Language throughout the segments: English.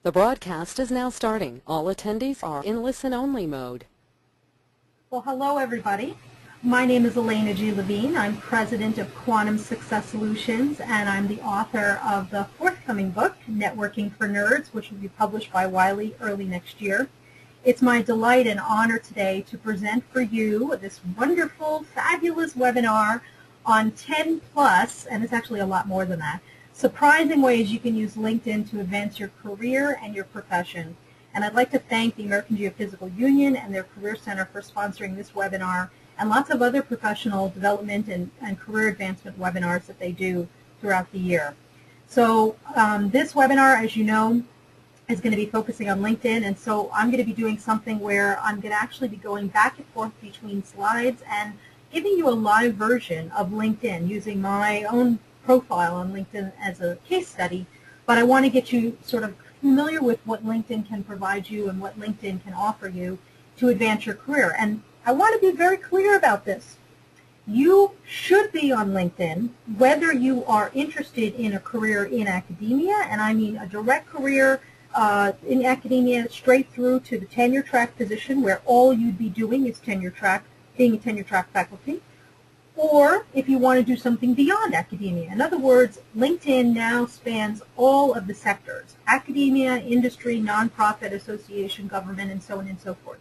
The broadcast is now starting. All attendees are in listen-only mode. Well, hello, everybody. My name is Elena G. Levine. I'm president of Quantum Success Solutions, and I'm the author of the forthcoming book, Networking for Nerds, which will be published by Wiley early next year. It's my delight and honor today to present for you this wonderful, fabulous webinar on 10 plus, and it's actually a lot more than that, surprising ways you can use LinkedIn to advance your career and your profession. And I'd like to thank the American Geophysical Union and their Career Center for sponsoring this webinar and lots of other professional development and career advancement webinars that they do throughout the year. So this webinar, as you know, is going to be focusing on LinkedIn, and so I'm going to be doing something where I'm going to actually be going back and forth between slides and giving you a live version of LinkedIn using my own profile on LinkedIn as a case study, but I want to get you sort of familiar with what LinkedIn can provide you and what LinkedIn can offer you to advance your career. And I want to be very clear about this. You should be on LinkedIn whether you are interested in a career in academia, and I mean a direct career in academia straight through to the tenure track position where all you'd be doing is tenure track, being a tenure track faculty, or if you want to do something beyond academia. In other words, LinkedIn now spans all of the sectors: academia, industry, nonprofit, association, government, and so on and so forth.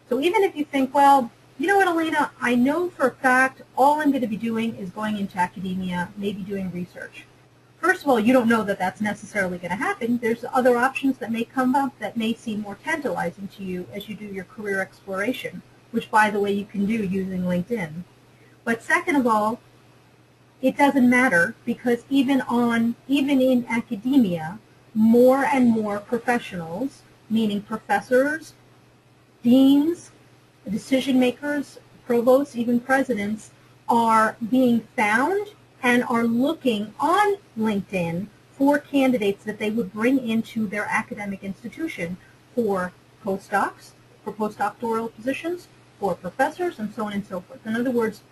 So even if you think, well, you know what, Elena, I know for a fact all I'm going to be doing is going into academia, maybe doing research. First of all, you don't know that that's necessarily going to happen. There's other options that may come up that may seem more tantalizing to you as you do your career exploration, which, by the way, you can do using LinkedIn. But second of all, it doesn't matter, because even in academia, more and more professionals, meaning professors, deans, decision makers, provosts, even presidents, are being found and are looking on LinkedIn for candidates that they would bring into their academic institution for postdocs, for postdoctoral positions, for professors, and so on and so forth. In other words,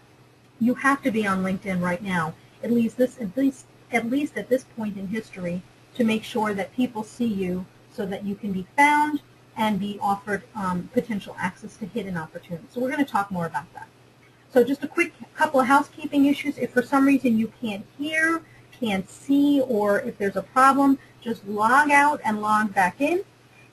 you have to be on LinkedIn right now, at least at this point in history, to make sure that people see you so that you can be found and be offered potential access to hidden opportunities. So we're going to talk more about that. So just a quick couple of housekeeping issues. If for some reason you can't hear, can't see, or if there's a problem, just log out and log back in.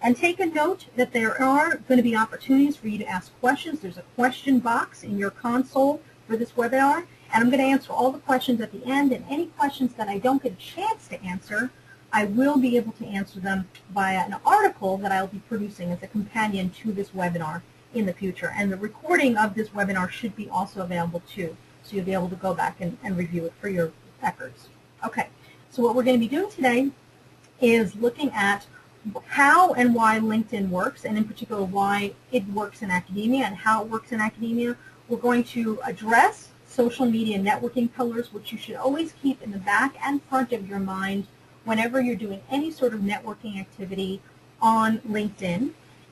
And take a note that there are going to be opportunities for you to ask questions. There's a question box in your console for this webinar, and I'm going to answer all the questions at the end, and any questions that I don't get a chance to answer, I will be able to answer them via an article that I'll be producing as a companion to this webinar in the future. And the recording of this webinar should be also available too, so you'll be able to go back and review it for your records. Okay, so what we're going to be doing today is looking at how and why LinkedIn works, and in particular why it works in academia and how it works in academia. We're going to address social media networking pillars, which you should always keep in the back and front of your mind whenever you're doing any sort of networking activity on LinkedIn.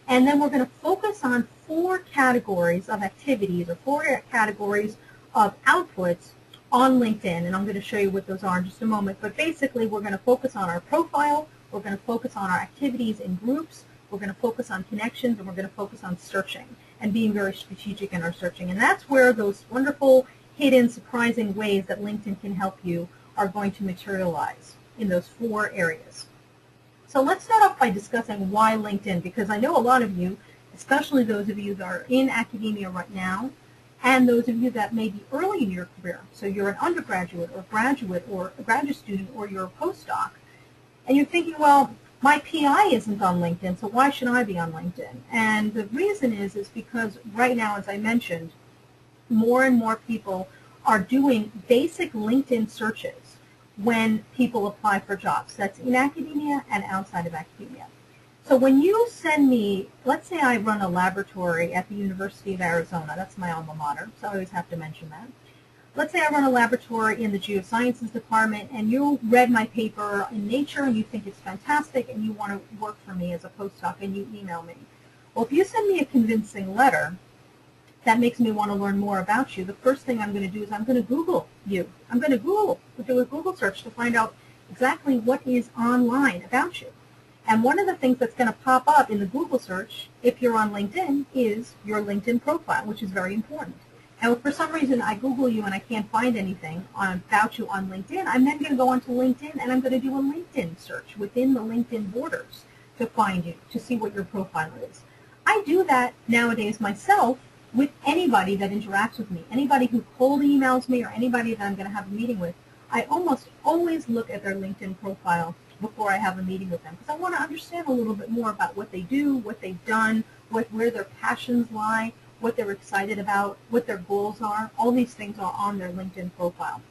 And then we're going to focus on 4 categories of activities, or 4 categories of outputs on LinkedIn. And I'm going to show you what those are in just a moment. But basically, we're going to focus on our profile, we're going to focus on our activities in groups, we're going to focus on connections, and we're going to focus on searching and being very strategic in our searching. And that's where those wonderful, hidden, surprising ways that LinkedIn can help you are going to materialize in those 4 areas. So let's start off by discussing why LinkedIn, because I know a lot of you, especially those of you that are in academia right now, and those of you that may be early in your career, so you're an undergraduate or graduate or a graduate student or you're a postdoc, and you're thinking, well, my PI isn't on LinkedIn, so why should I be on LinkedIn? And the reason is because right now, as I mentioned, more and more people are doing basic LinkedIn searches when people apply for jobs. That's in academia and outside of academia. So when you send me, let's say I run a laboratory at the University of Arizona. That's my alma mater, so I always have to mention that. Let's say I run a laboratory in the geosciences department, and you read my paper in Nature and you think it's fantastic and you want to work for me as a postdoc, and you email me. Well, if you send me a convincing letter that makes me want to learn more about you, the first thing I'm going to do is I'm going to Google you. I'm going to do a Google search to find out exactly what is online about you. And one of the things that's going to pop up in the Google search, if you're on LinkedIn, is your LinkedIn profile, which is very important. And if for some reason I Google you and I can't find anything about you on LinkedIn, I'm then going to go onto LinkedIn and I'm going to do a LinkedIn search within the LinkedIn borders to find you, to see what your profile is. I do that nowadays myself with anybody that interacts with me, anybody who cold emails me or anybody that I'm going to have a meeting with. I almost always look at their LinkedIn profile before I have a meeting with them because I want to understand a little bit more about what they do, what they've done, where their passions lie, what they're excited about, what their goals are. All these things are on their LinkedIn profile.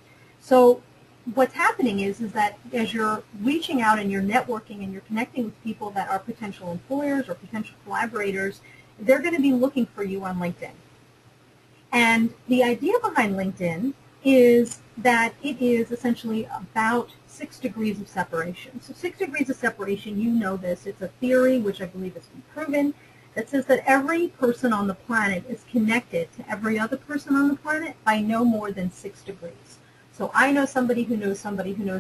So what's happening is that as you're reaching out and you're networking and you're connecting with people that are potential employers or potential collaborators, they're going to be looking for you on LinkedIn. And the idea behind LinkedIn is that it is essentially about 6 degrees of separation. So 6 degrees of separation, you know this, it's a theory which I believe has been proven that says that every person on the planet is connected to every other person on the planet by no more than 6 degrees. So I know somebody who knows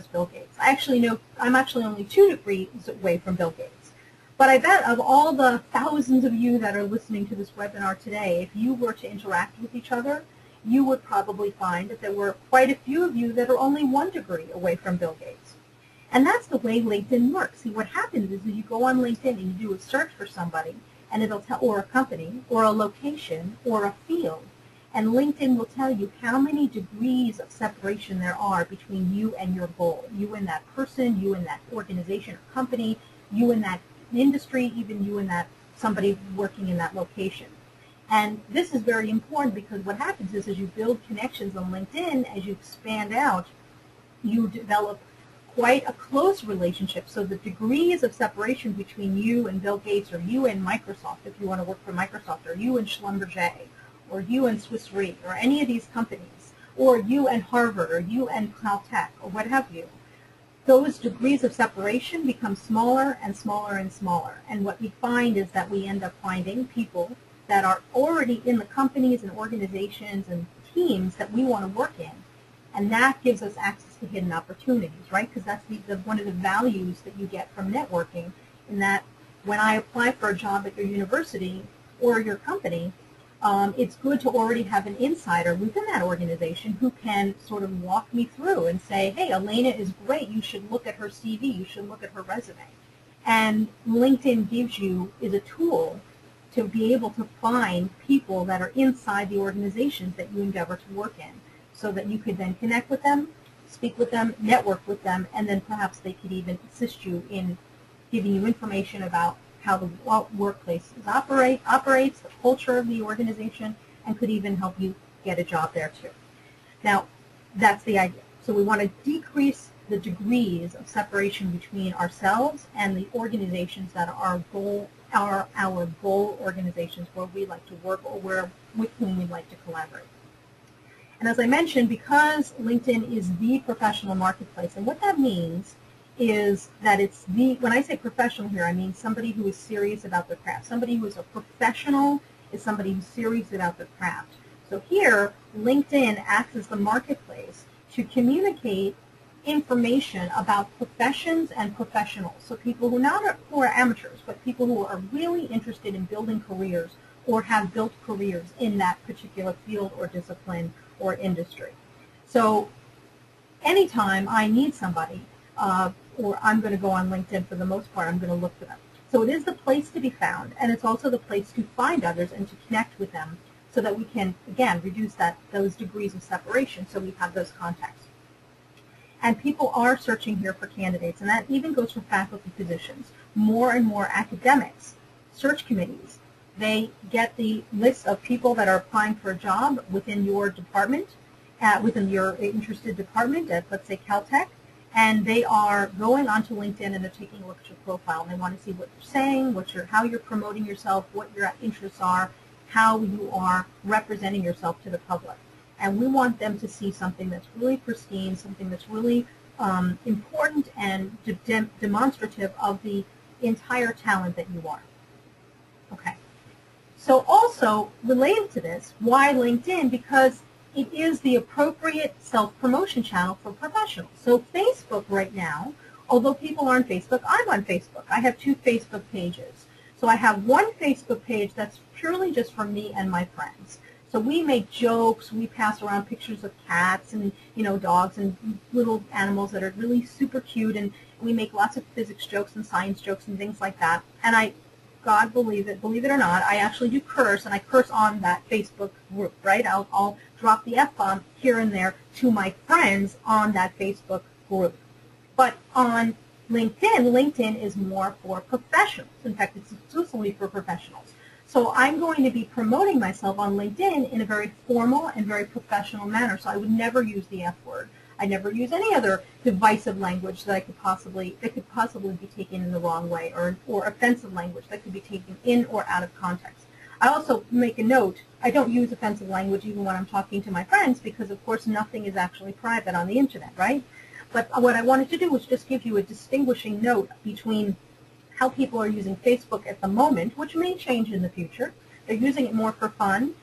Bill Gates. I'm actually only 2 degrees away from Bill Gates. But I bet of all the thousands of you that are listening to this webinar today, if you were to interact with each other, you would probably find that there were quite a few of you that are only 1 degree away from Bill Gates. And that's the way LinkedIn works. See, what happens is that you go on LinkedIn and you do a search for somebody, and it'll tell, or a company, or a location, or a field, and LinkedIn will tell you how many degrees of separation there are between you and your goal, you and that person, you and that organization or company, you and that industry, even you and that somebody working in that location. And this is very important because what happens is as you build connections on LinkedIn, as you expand out, you develop quite a close relationship. So the degrees of separation between you and Bill Gates, or you and Microsoft, if you want to work for Microsoft, or you and Schlumberger, or you and Swiss Re, or any of these companies, or you and Harvard, or you and Caltech, or what have you, those degrees of separation become smaller and smaller and smaller. And what we find is that we end up finding people that are already in the companies and organizations and teams that we want to work in. And that gives us access to hidden opportunities, right? Because that's one of the values that you get from networking, in that when I apply for a job at your university or your company, it's good to already have an insider within that organization who can sort of walk me through and say, hey, Elena is great. You should look at her CV. You should look at her resume. And LinkedIn is a tool to be able to find people that are inside the organizations that you endeavor to work in, so that you could then connect with them, speak with them, network with them, and then perhaps they could even assist you in giving you information about how the workplace operates, the culture of the organization, and could even help you get a job there too. Now, that's the idea. So we want to decrease the degrees of separation between ourselves and the organizations that are our goal organizations, where we like to work or with whom we like to collaborate. And as I mentioned, because LinkedIn is the professional marketplace, and what that means is that it's when I say professional here, I mean somebody who is serious about their craft. Somebody who is a professional is somebody who's serious about their craft. So here, LinkedIn acts as the marketplace to communicate information about professions and professionals. So people who are amateurs, but people who are really interested in building careers or have built careers in that particular field or discipline or industry. So anytime I need somebody, or I'm going to go on LinkedIn for the most part, I'm going to look for them. So it is the place to be found, and it's also the place to find others and to connect with them so that we can, again, reduce those degrees of separation so we have those contacts. And people are searching here for candidates, and that even goes for faculty positions. More and more academics, search committees, they get the list of people that are applying for a job within your department, within your interested department at, let's say, Caltech, and they are going onto LinkedIn and they're taking a look at your profile, and they want to see what you're saying, how you're promoting yourself, what your interests are, how you are representing yourself to the public. And we want them to see something that's really pristine, something that's really important and demonstrative of the entire talent that you are. Okay. So also related to this, why LinkedIn? Because it is the appropriate self-promotion channel for professionals. So Facebook right now Although people are on Facebook, I'm on Facebook. I have 2 Facebook pages. So I have one Facebook page that's purely just for me and my friends. So we make jokes, we pass around pictures of cats and, dogs and little animals that are really super cute, and we make lots of physics jokes and science jokes and things like that. And God believe it or not, I actually do curse, and I curse on that Facebook group, right? I'll drop the F-bomb here and there to my friends on that Facebook group. But on LinkedIn is more for professionals. In fact, it's exclusively for professionals. So I'm going to be promoting myself on LinkedIn in a very formal and very professional manner. So I would never use the F word. I never use any other divisive language that could possibly be taken in the wrong way, or offensive language that could be taken in or out of context. I also make a note, I don't use offensive language even when I'm talking to my friends, because of course nothing is actually private on the internet, right? But what I wanted to do was just give you a distinguishing note between how people are using Facebook at the moment, which may change in the future. They're using it more for fun.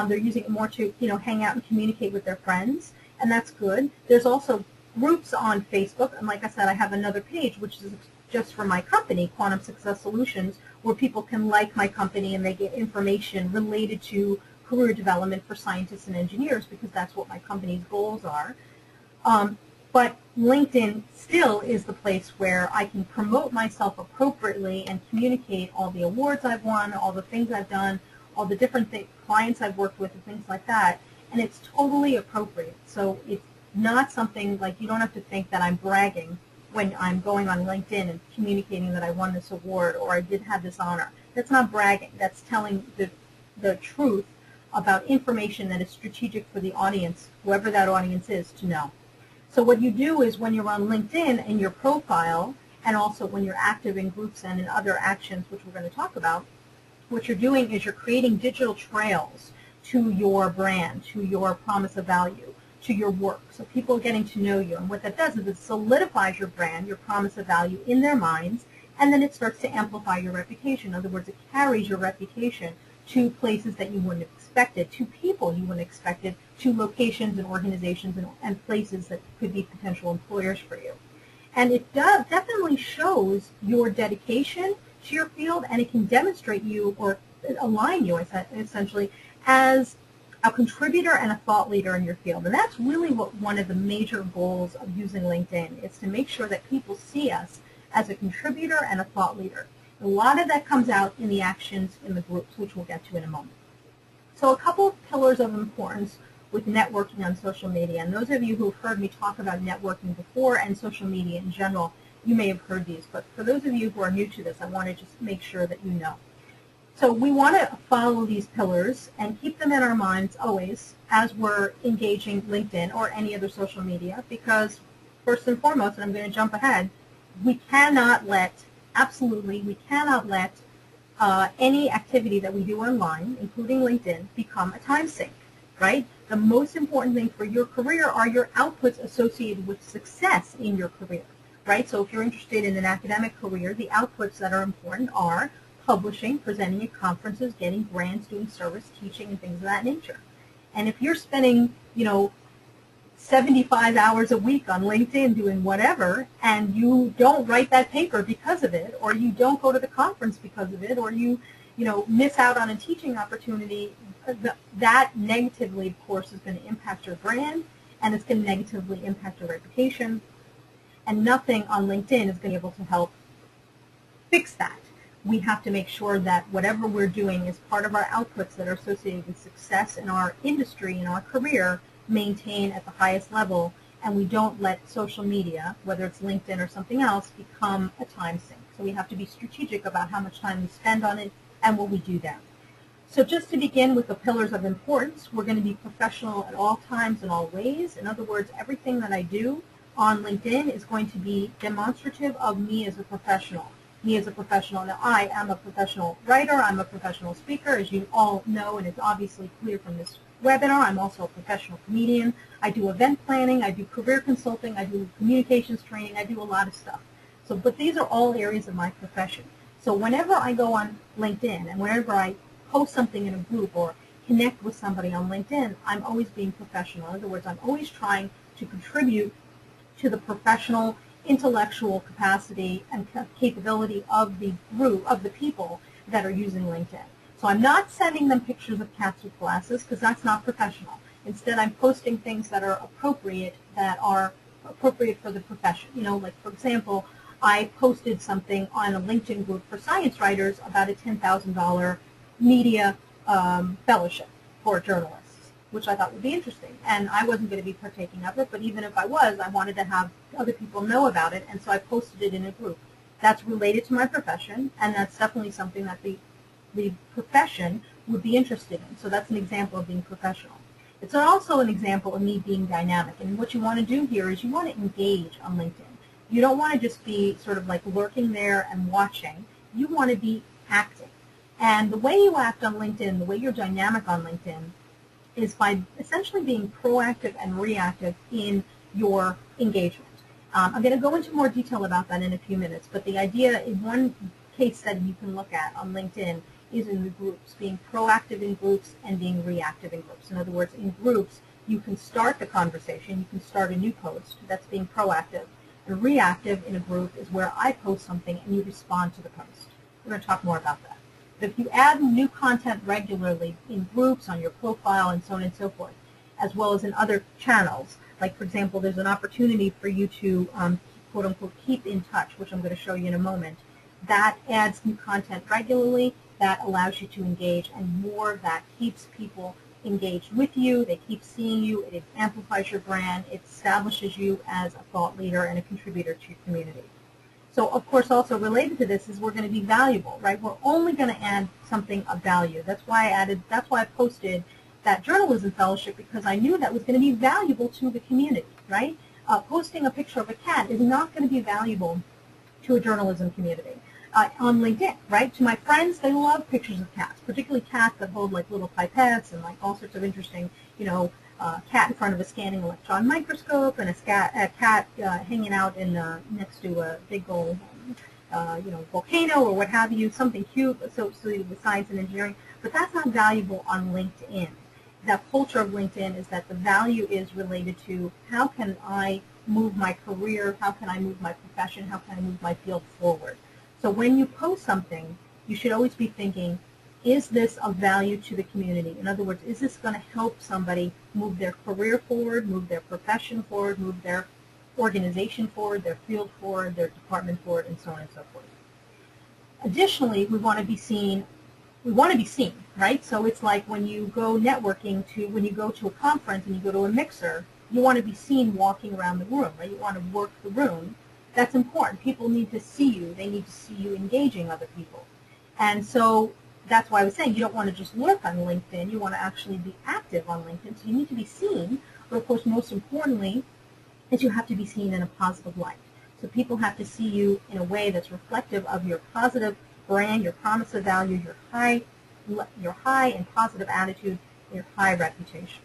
They're using it more to, hang out and communicate with their friends, and that's good. There's also groups on Facebook, and like I said, I have another page which is just for my company, Quantum Success Solutions, where people can like my company and they get information related to career development for scientists and engineers, because that's what my company's goals are. But LinkedIn still is the place where I can promote myself appropriately and communicate all the awards I've won, all the things I've done, all the different clients I've worked with and things like that, and it's totally appropriate. So it's not something like, you don't have to think that I'm bragging when I'm going on LinkedIn and communicating that I won this award or I did have this honor. That's not bragging. That's telling the truth about information that is strategic for the audience, whoever that audience is, to know. So what you do is, when you're on LinkedIn in your profile, and also when you're active in groups and in other actions, which we're going to talk about, what you're doing is you're creating digital trails to your brand, to your promise of value, to your work. So people are getting to know you. And what that does is it solidifies your brand, your promise of value in their minds, and then it starts to amplify your reputation. In other words, it carries your reputation to places that you wouldn't have expected, to people you wouldn't have expected, to locations and organizations and places that could be potential employers for you. And it definitely shows your dedication to your field, and it can demonstrate you, or align you essentially, as a contributor and a thought leader in your field. And that's really what one of the major goals of using LinkedIn is, to make sure that people see us as a contributor and a thought leader. A lot of that comes out in the actions in the groups, which we'll get to in a moment. So a couple of pillars of importance with networking on social media, and those of you who have heard me talk about networking before and social media in general, you may have heard these, but for those of you who are new to this, I want to just make sure that you know. So we want to follow these pillars and keep them in our minds always as we're engaging LinkedIn or any other social media, because first and foremost, and I'm going to jump ahead, we cannot let, absolutely, we cannot let any activity that we do online, including LinkedIn, become a time sink, right? The most important thing for your career are your outputs associated with success in your career, right? So if you're interested in an academic career, the outputs that are important are publishing, presenting at conferences, getting grants, doing service, teaching, and things of that nature. And if you're spending, 75 hours a week on LinkedIn doing whatever, and you don't write that paper because of it, or you don't go to the conference because of it, or you miss out on a teaching opportunity, that negatively, of course, is going to impact your brand, and it's going to negatively impact your reputation, and nothing on LinkedIn is going to be able to help fix that. We have to make sure that whatever we're doing is part of our outputs that are associated with success in our industry, in our career, maintain at the highest level, and we don't let social media, whether it's LinkedIn or something else, become a time sink. So we have to be strategic about how much time we spend on it and what we do there. So just to begin with the pillars of importance, we're going to be professional at all times and all ways. In other words, everything that I do on LinkedIn is going to be demonstrative of me as a professional. Now, I am a professional writer. I'm a professional speaker, as you all know, and it's obviously clear from this webinar. I'm also a professional comedian. I do event planning. I do career consulting. I do communications training. I do a lot of stuff. But these are all areas of my profession. So whenever I go on LinkedIn and whenever I post something in a group or connect with somebody on LinkedIn, I'm always being professional. In other words, I'm always trying to contribute to the professional intellectual capacity and capability of the group, of the people that are using LinkedIn. So I'm not sending them pictures of cats with glasses because that's not professional. Instead, I'm posting things that are appropriate for the profession. You know, like for example, I posted something on a LinkedIn group for science writers about a $10,000 media fellowship for journalists, which I thought would be interesting. And I wasn't going to be partaking of it, but even if I was, I wanted to have other people know about it, and so I posted it in a group. That's related to my profession, and that's definitely something that the profession would be interested in. So that's an example of being professional. It's also an example of me being dynamic. And what you want to do here is you want to engage on LinkedIn. You don't want to just be sort of like lurking there and watching. You want to be acting. And the way you act on LinkedIn, the way you're dynamic on LinkedIn, is by essentially being proactive and reactive in your engagement. I'm going to go into more detail about that in a few minutes, but the idea in one case study you can look at on LinkedIn is in the groups, being proactive in groups and being reactive in groups. In other words, in groups, you can start the conversation, you can start a new post, that's being proactive. And reactive in a group is where I post something and you respond to the post. We're going to talk more about that. But if you add new content regularly in groups, on your profile, and so on and so forth, as well as in other channels, like for example, there's an opportunity for you to quote unquote keep in touch, which I'm going to show you in a moment. That adds new content regularly, that allows you to engage, and more of that keeps people engaged with you, they keep seeing you, it amplifies your brand, it establishes you as a thought leader and a contributor to your community. So of course also related to this is we're going to be valuable, right? We're only going to add something of value. That's why I posted that journalism fellowship, because I knew that was going to be valuable to the community, right? Posting a picture of a cat is not going to be valuable to a journalism community. On LinkedIn, right? To my friends, they love pictures of cats, particularly cats that hold like little pipettes and like all sorts of interesting, you know, cat in front of a scanning electron microscope and a cat hanging out in next to a big old, you know, volcano or what have you, something cute associated with science and engineering. But that's not valuable on LinkedIn. The culture of LinkedIn is that the value is related to how can I move my career, how can I move my profession, how can I move my field forward. So when you post something, you should always be thinking, is this of value to the community? In other words, is this going to help somebody move their career forward, move their profession forward, move their organization forward, their field forward, their department forward, and so on and so forth. Additionally, we want to be seen, right? So it's like when you go networking when you go to a conference and you go to a mixer, you want to be seen walking around the room, right? You want to work the room. That's important. People need to see you. They need to see you engaging other people. And so that's why I was saying you don't want to just lurk on LinkedIn. You want to actually be active on LinkedIn. So you need to be seen. But of course, most importantly, is you have to be seen in a positive light. So people have to see you in a way that's reflective of your positive brand, your promise of value, your high and positive attitude, your high reputation.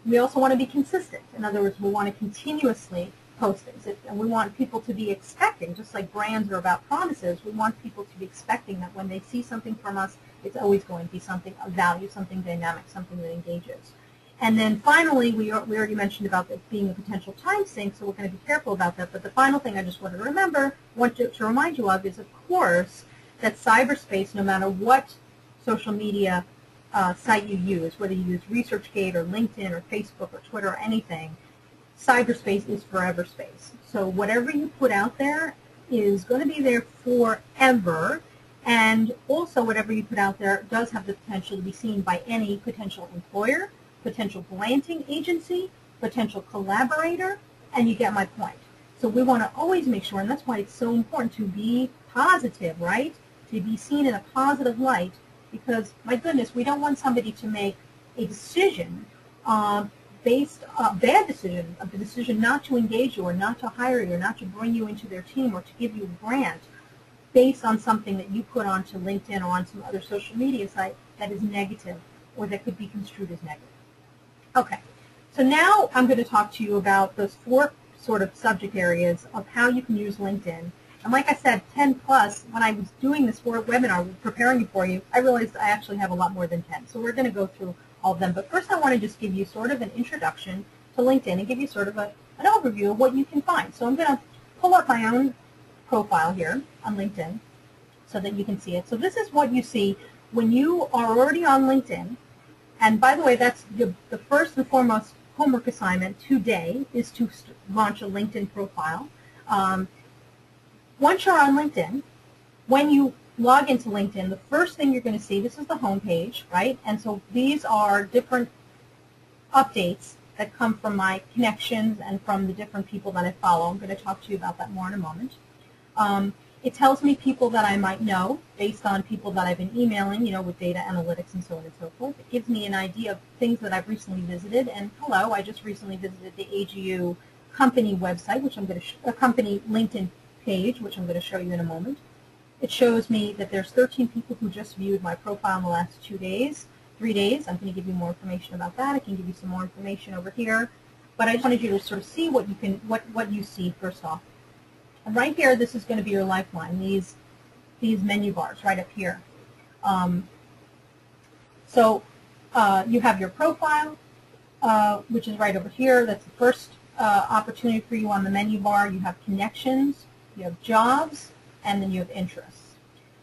We also want to be consistent. In other words, we want to continuously post things. And we want people to be expecting, just like brands are about promises, we want people to be expecting that when they see something from us, it's always going to be something of value, something dynamic, something that engages. And then finally, we already mentioned about it being a potential time sink, so we're going to be careful about that. But the final thing I just want to remind you of is, of course, that cyberspace, no matter what social media site you use, whether you use ResearchGate or LinkedIn or Facebook or Twitter or anything, cyberspace is forever space. So whatever you put out there is going to be there forever, and also whatever you put out there does have the potential to be seen by any potential employer, potential granting agency, potential collaborator, and you get my point. So we want to always make sure, and that's why it's so important to be positive, right? To be seen in a positive light, because, my goodness, we don't want somebody to make a decision bad decision, a decision not to engage you or not to hire you or not to bring you into their team or to give you a grant based on something that you put onto LinkedIn or on some other social media site that is negative or that could be construed as negative. Okay, so now I'm going to talk to you about those 4 sort of subject areas of how you can use LinkedIn. And like I said, 10 plus, when I was doing this webinar, preparing it for you, I realized I actually have a lot more than 10. So we're going to go through all of them. But first I want to just give you sort of an introduction to LinkedIn and give you sort of a an overview of what you can find. So I'm going to pull up my own profile here on LinkedIn so that you can see it. So this is what you see when you are already on LinkedIn. And by the way, that's the first and foremost homework assignment today is to launch a LinkedIn profile. Once you're on LinkedIn, when you log into LinkedIn, the first thing you're going to see, this is the home page, right? And so these are different updates that come from my connections and from the different people that I follow. I'm going to talk to you about that more in a moment. It tells me people that I might know based on people that I've been emailing, you know, with data analytics and so on and so forth. It gives me an idea of things that I've recently visited. And hello, I just recently visited the AGU company website, which I'm going to a company LinkedIn page, which I'm going to show you in a moment. It shows me that there's 13 people who just viewed my profile in the last 3 days. I'm going to give you more information about that. I can give you some more information over here. But I just wanted you to sort of see what you can, what you see first off. And right here, this is going to be your lifeline, these menu bars right up here. You have your profile, which is right over here. That's the first opportunity for you on the menu bar. You have connections, you have jobs, and then you have interests.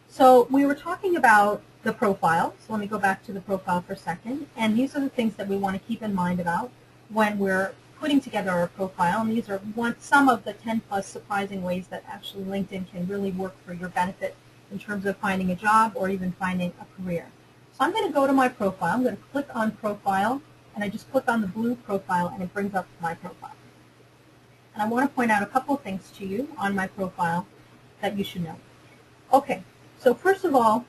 So we were talking about the profile. So let me go back to the profile for a second. And these are the things that we want to keep in mind about when we're putting together our profile. And these are some of the 10 plus surprising ways that actually LinkedIn can really work for your benefit in terms of finding a job or even finding a career. So I'm going to go to my profile. I'm going to click on profile, and I just click on the blue profile, and it brings up my profile. And I want to point out a couple of things to you on my profile that you should know. Okay, so first of all,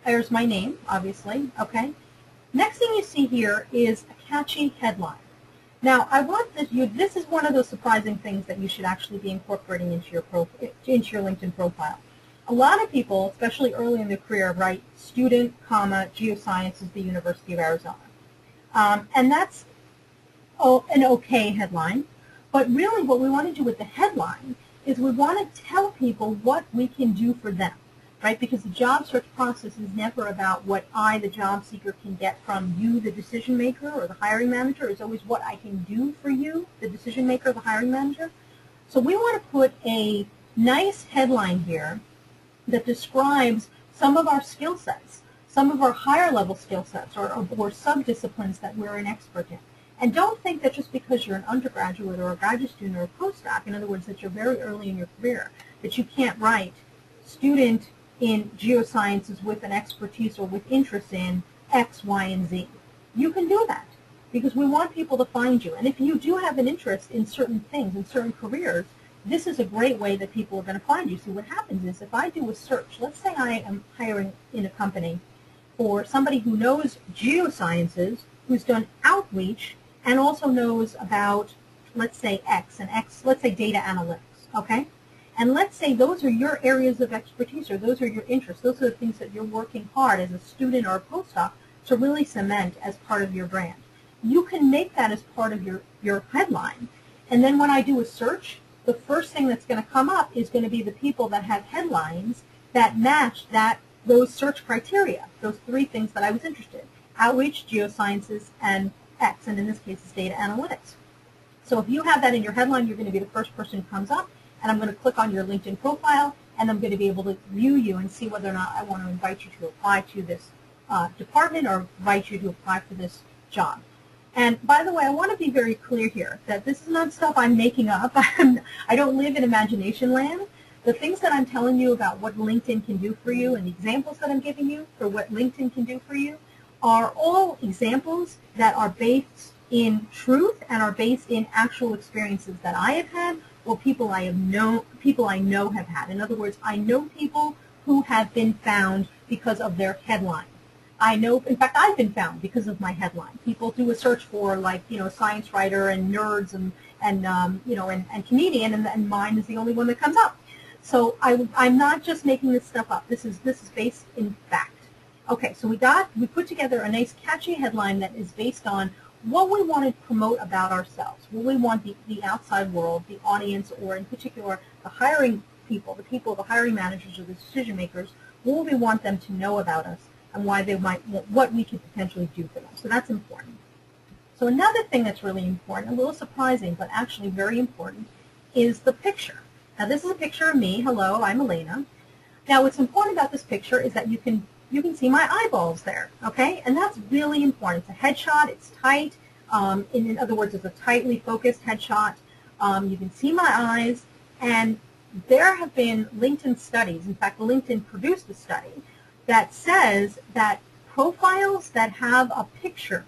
there's my name, obviously, okay? Next thing you see here is a catchy headline. Now, I want this is one of those surprising things that you should actually be incorporating into your LinkedIn profile. A lot of people, especially early in their career, write student, geosciences, the University of Arizona. And that's an okay headline. But really what we want to do with the headline is we want to tell people what we can do for them, right? Because the job search process is never about what I, the job seeker, can get from you, the decision maker, or the hiring manager. It's always what I can do for you, the decision maker, the hiring manager. So we want to put a nice headline here that describes some of our skill sets, some of our higher level skill sets or sub-disciplines that we're an expert in. And don't think that just because you're an undergraduate or a graduate student or a postdoc, in other words, that you're very early in your career, that you can't write student in geosciences with an expertise or with interest in X, Y, and Z. You can do that because we want people to find you. And if you do have an interest in certain things, in certain careers, this is a great way that people are going to find you. So what happens is if I do a search, let's say I am hiring in a company for somebody who knows geosciences, who's done outreach, and also knows about, let's say, let's say data analytics, okay? And let's say those are your areas of expertise, or those are your interests. Those are the things that you're working hard as a student or a postdoc to really cement as part of your brand. You can make that as part of your headline. And then when I do a search, the first thing that's going to come up is going to be the people that have headlines that match those search criteria, those three things that I was interested in: outreach, geosciences, and X, and in this case, it's data analytics. So if you have that in your headline, you're going to be the first person who comes up, and I'm going to click on your LinkedIn profile, and I'm going to be able to view you and see whether or not I want to invite you to apply to this department or invite you to apply for this job. And by the way, I want to be very clear here that this is not stuff I'm making up. I don't live in imagination land. The things that I'm telling you about what LinkedIn can do for you and the examples that I'm giving you for what LinkedIn can do for you are all examples that are based in truth and are based in actual experiences that I have had or people I know have had. In other words, I know people who have been found because of their headline. I know, in fact, I've been found because of my headline. People do a search for, like, science writer and nerds and comedian, and mine is the only one that comes up. So I'm not just making this stuff up. This is based in fact. Okay, so we put together a nice catchy headline that is based on what we want to promote about ourselves, what we want the outside world, the audience, or in particular the hiring people, the hiring managers or the decision makers, what we want them to know about us and why they might, what we could potentially do for them. So that's important. So another thing that's really important, a little surprising, but actually very important, is the picture. Now this is a picture of me. Hello, I'm Elena. Now what's important about this picture is that you can see my eyeballs there, okay? And that's really important. It's a headshot, it's tight. In other words, it's a tightly focused headshot. You can see my eyes, and there have been LinkedIn studies. In fact, LinkedIn produced a study that says that profiles that have a picture,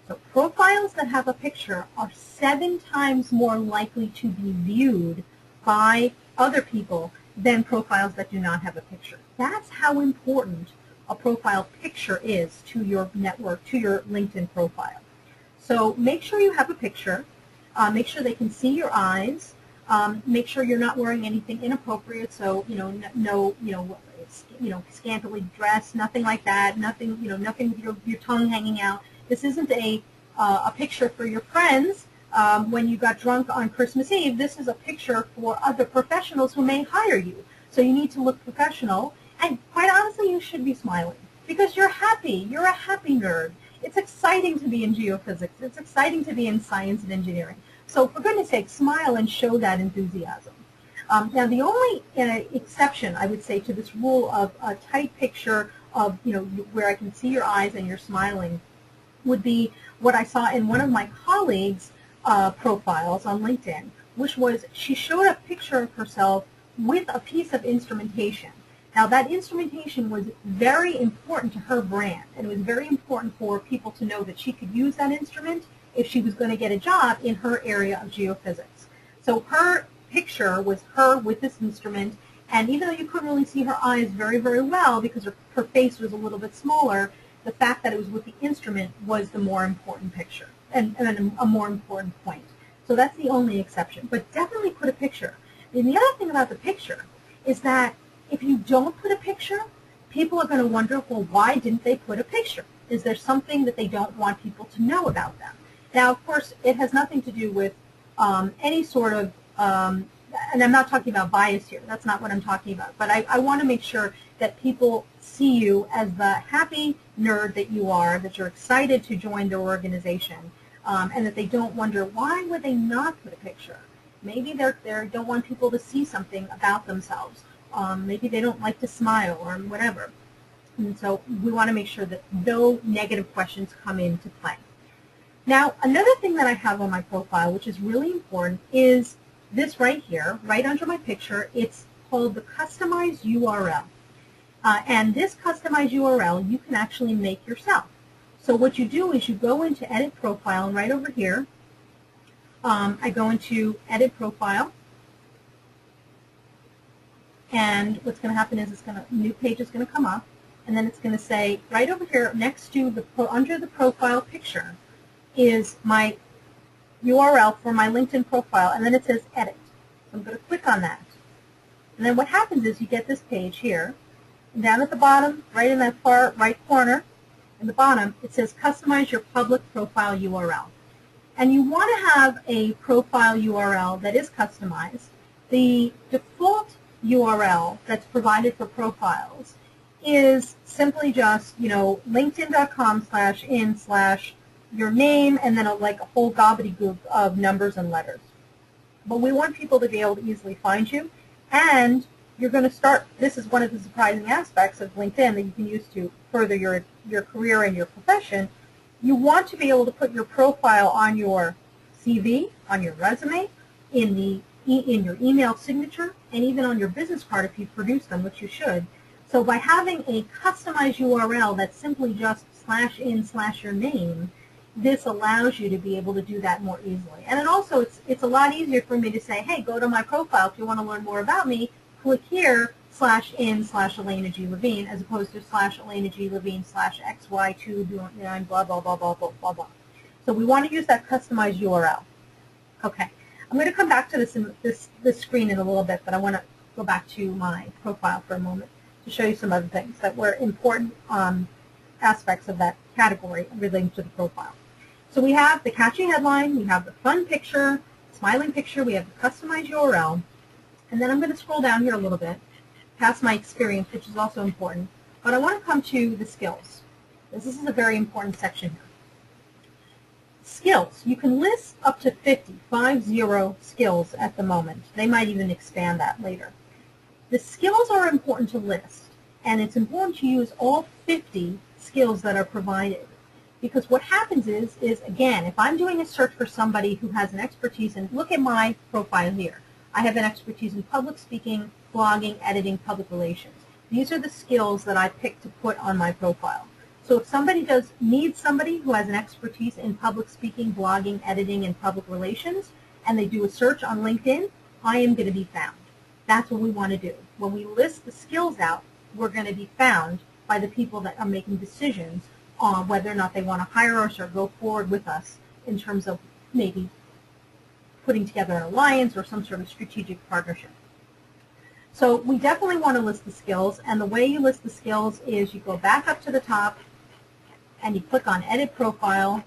so profiles that have a picture are 7 times more likely to be viewed by other people than profiles that do not have a picture. That's how important a profile picture is to your network, to your LinkedIn profile. So make sure you have a picture. Make sure they can see your eyes. Make sure you're not wearing anything inappropriate. So no, scantily dressed, nothing like that. Nothing, nothing with your tongue hanging out. This isn't a picture for your friends when you got drunk on Christmas Eve. This is a picture for other professionals who may hire you. So you need to look professional. And quite honestly, you should be smiling because you're happy. You're a happy nerd. It's exciting to be in geophysics. It's exciting to be in science and engineering. So for goodness sake, smile and show that enthusiasm. Now the only exception, I would say, to this rule of a tight picture of, where I can see your eyes and you're smiling would be what I saw in one of my colleagues' profiles on LinkedIn, which was she showed a picture of herself with a piece of instrumentation. Now that instrumentation was very important to her brand, and it was very important for people to know that she could use that instrument if she was going to get a job in her area of geophysics. So her picture was her with this instrument, and even though you couldn't really see her eyes very, very well because her face was a little bit smaller, the fact that it was with the instrument was the more important picture and a more important point. So that's the only exception, but definitely put a picture. And the other thing about the picture is that if you don't put a picture, people are going to wonder, well, why didn't they put a picture? Is there something that they don't want people to know about them? Now, of course, it has nothing to do with any sort of, and I'm not talking about bias here. That's not what I'm talking about. But I want to make sure that people see you as the happy nerd that you are, that you're excited to join their organization, and that they don't wonder, why would they not put a picture? Maybe they don't want people to see something about themselves. Maybe they don't like to smile or whatever. And so we want to make sure that no negative questions come into play. Now, another thing that I have on my profile, which is really important, is this right here, right under my picture. It's called the customized URL. And this customized URL you can actually make yourself. So what you do is you go into Edit Profile, and right over here, I go into Edit Profile. And what's going to happen is a new page is going to come up, and then it's going to say right over here next to under the profile picture is my URL for my LinkedIn profile, and then it says Edit. So I'm going to click on that. And then what happens is you get this page here, and down at the bottom, right in that far right corner, in the bottom, it says Customize your public profile URL. And you want to have a profile URL that is customized. The default URL that's provided for profiles is simply just, linkedin.com/in/your name and then like a whole gobbledygook of numbers and letters. But we want people to be able to easily find you, and you're going to start, this is one of the surprising aspects of LinkedIn that you can use to further your career and your profession. You want to be able to put your profile on your CV, on your resume, in your email signature, and even on your business card if you produce them, which you should. So by having a customized URL that's simply just /in/your name, this allows you to be able to do that more easily. And it also, it's a lot easier for me to say, hey, go to my profile if you want to learn more about me, click here, /in/Elena G. Levine, as opposed to /Elena G. Levine /XY2 blah, blah, blah, blah, blah, blah, blah. So we want to use that customized URL. Okay. I'm going to come back to this screen in a little bit, but I want to go back to my profile for a moment to show you some other things that were important aspects of that category relating to the profile. So we have the catchy headline, we have the fun picture, smiling picture, we have the customized URL, and then I'm going to scroll down here a little bit past my experience, which is also important, but I want to come to the skills. This is a very important section here. skills. You can list up to 50 skills at the moment. They might even expand that later. The skills are important to list, and it's important to use all 50 skills that are provided. Because what happens is again, if I'm doing a search for somebody who has an expertise, and look at my profile here. I have an expertise in public speaking, blogging, editing, public relations. These are the skills that I picked to put on my profile. So if somebody needs somebody who has an expertise in public speaking, blogging, editing, and public relations, and they do a search on LinkedIn, I am going to be found. That's what we want to do. When we list the skills out, we're going to be found by the people that are making decisions on whether or not they want to hire us or go forward with us in terms of maybe putting together an alliance or some sort of strategic partnership. So we definitely want to list the skills, and the way you list the skills is you go back up to the top and you click on Edit Profile,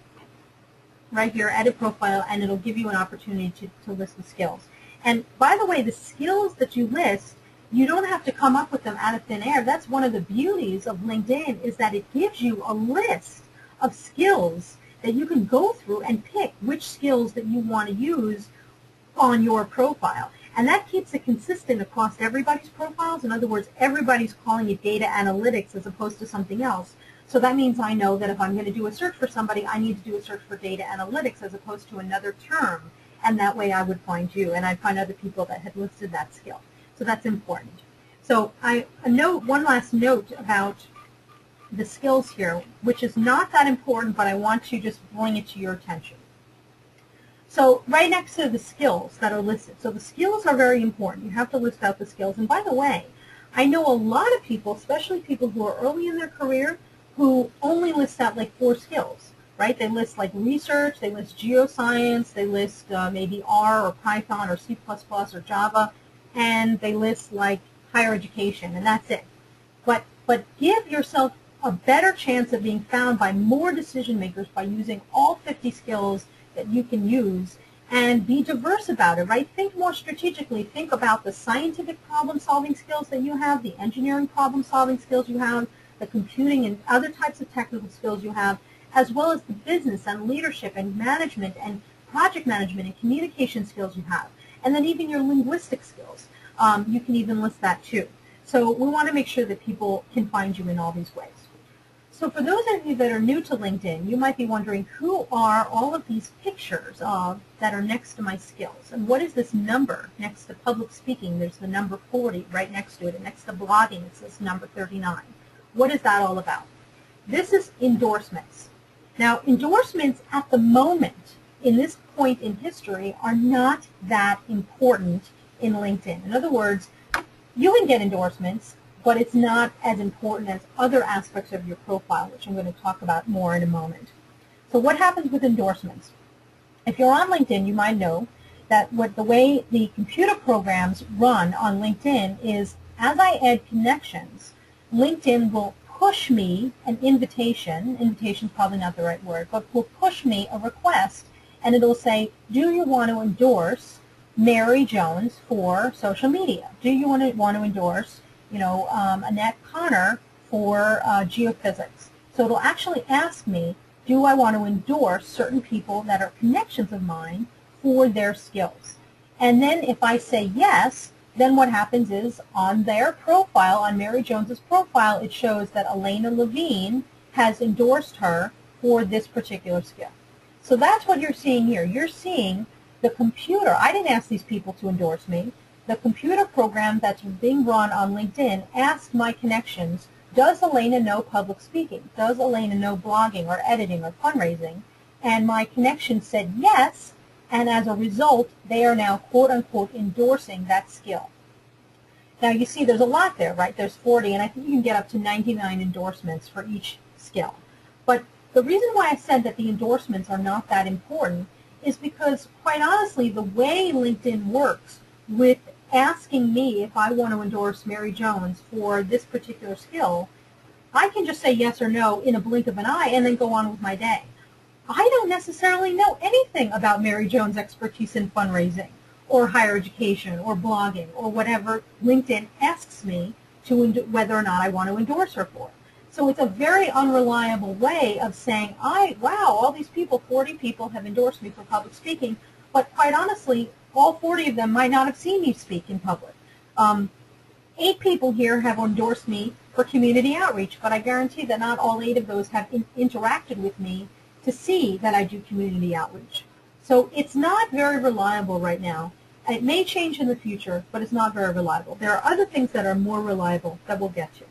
right here, Edit Profile, and it'll give you an opportunity to list the skills. And by the way, the skills that you list, you don't have to come up with them out of thin air. That's one of the beauties of LinkedIn, is that it gives you a list of skills that you can go through and pick which skills that you want to use on your profile. And that keeps it consistent across everybody's profiles. In other words, everybody's calling it data analytics as opposed to something else. So that means I know that if I'm going to do a search for somebody, I need to do a search for data analytics as opposed to another term. And that way I would find you, and I'd find other people that had listed that skill. So that's important. So one last note about the skills here, which is not that important, but I want to just bring it to your attention. So right next to the skills that are listed, so the skills are very important. You have to list out the skills. And by the way, I know a lot of people, especially people who are early in their career, who only list out like 4 skills, right? They list like research, they list geoscience, they list maybe R or Python or C++ or Java, and they list like higher education, and that's it. But give yourself a better chance of being found by more decision makers by using all 50 skills that you can use, and be diverse about it, right? Think more strategically. Think about the scientific problem-solving skills that you have, the engineering problem-solving skills you have, the computing and other types of technical skills you have, as well as the business and leadership and management and project management and communication skills you have. And then even your linguistic skills. You can even list that too. So we want to make sure that people can find you in all these ways. So for those of you that are new to LinkedIn, you might be wondering, who are all of these pictures that are next to my skills? And what is this number next to public speaking? There's the number 40 right next to it. And next to blogging, it says number 39. What is that all about? This is endorsements. Now, endorsements at the moment, in this point in history, are not that important in LinkedIn. In other words, you can get endorsements, but it's not as important as other aspects of your profile, which I'm going to talk about more in a moment. So what happens with endorsements? If you're on LinkedIn, you might know that the way the computer programs run on LinkedIn is, as I add connections, LinkedIn will push me an invitation. Invitation is probably not the right word, but will push me a request, and it'll say, do you want to endorse Mary Jones for social media? Do you want to endorse, Annette Connor for geophysics? So it'll actually ask me, do I want to endorse certain people that are connections of mine for their skills? And then if I say yes, then what happens is on their profile, on Mary Jones's profile, it shows that Elena Levine has endorsed her for this particular skill. So that's what you're seeing here. You're seeing the computer. I didn't ask these people to endorse me. The computer program that's being run on LinkedIn asked my connections, does Elena know public speaking? Does Elena know blogging or editing or fundraising? And my connection said yes, and as a result, they are now quote-unquote endorsing that skill. Now you see there's a lot there, right? There's 40, and I think you can get up to 99 endorsements for each skill. But the reason why I said that the endorsements are not that important is because, quite honestly, the way LinkedIn works with asking me if I want to endorse Mary Jones for this particular skill, I can just say yes or no in a blink of an eye and then go on with my day. I don't necessarily know anything about Mary Jones' expertise in fundraising or higher education or blogging or whatever LinkedIn asks me to whether or not I want to endorse her for. So it's a very unreliable way of saying, wow, all these people, 40 people have endorsed me for public speaking, but quite honestly, all 40 of them might not have seen me speak in public. 8 people here have endorsed me for community outreach, but I guarantee that not all 8 of those have interacted with me to see that I do community outreach. So it's not very reliable right now. It may change in the future, but it's not very reliable. There are other things that are more reliable that we'll get to.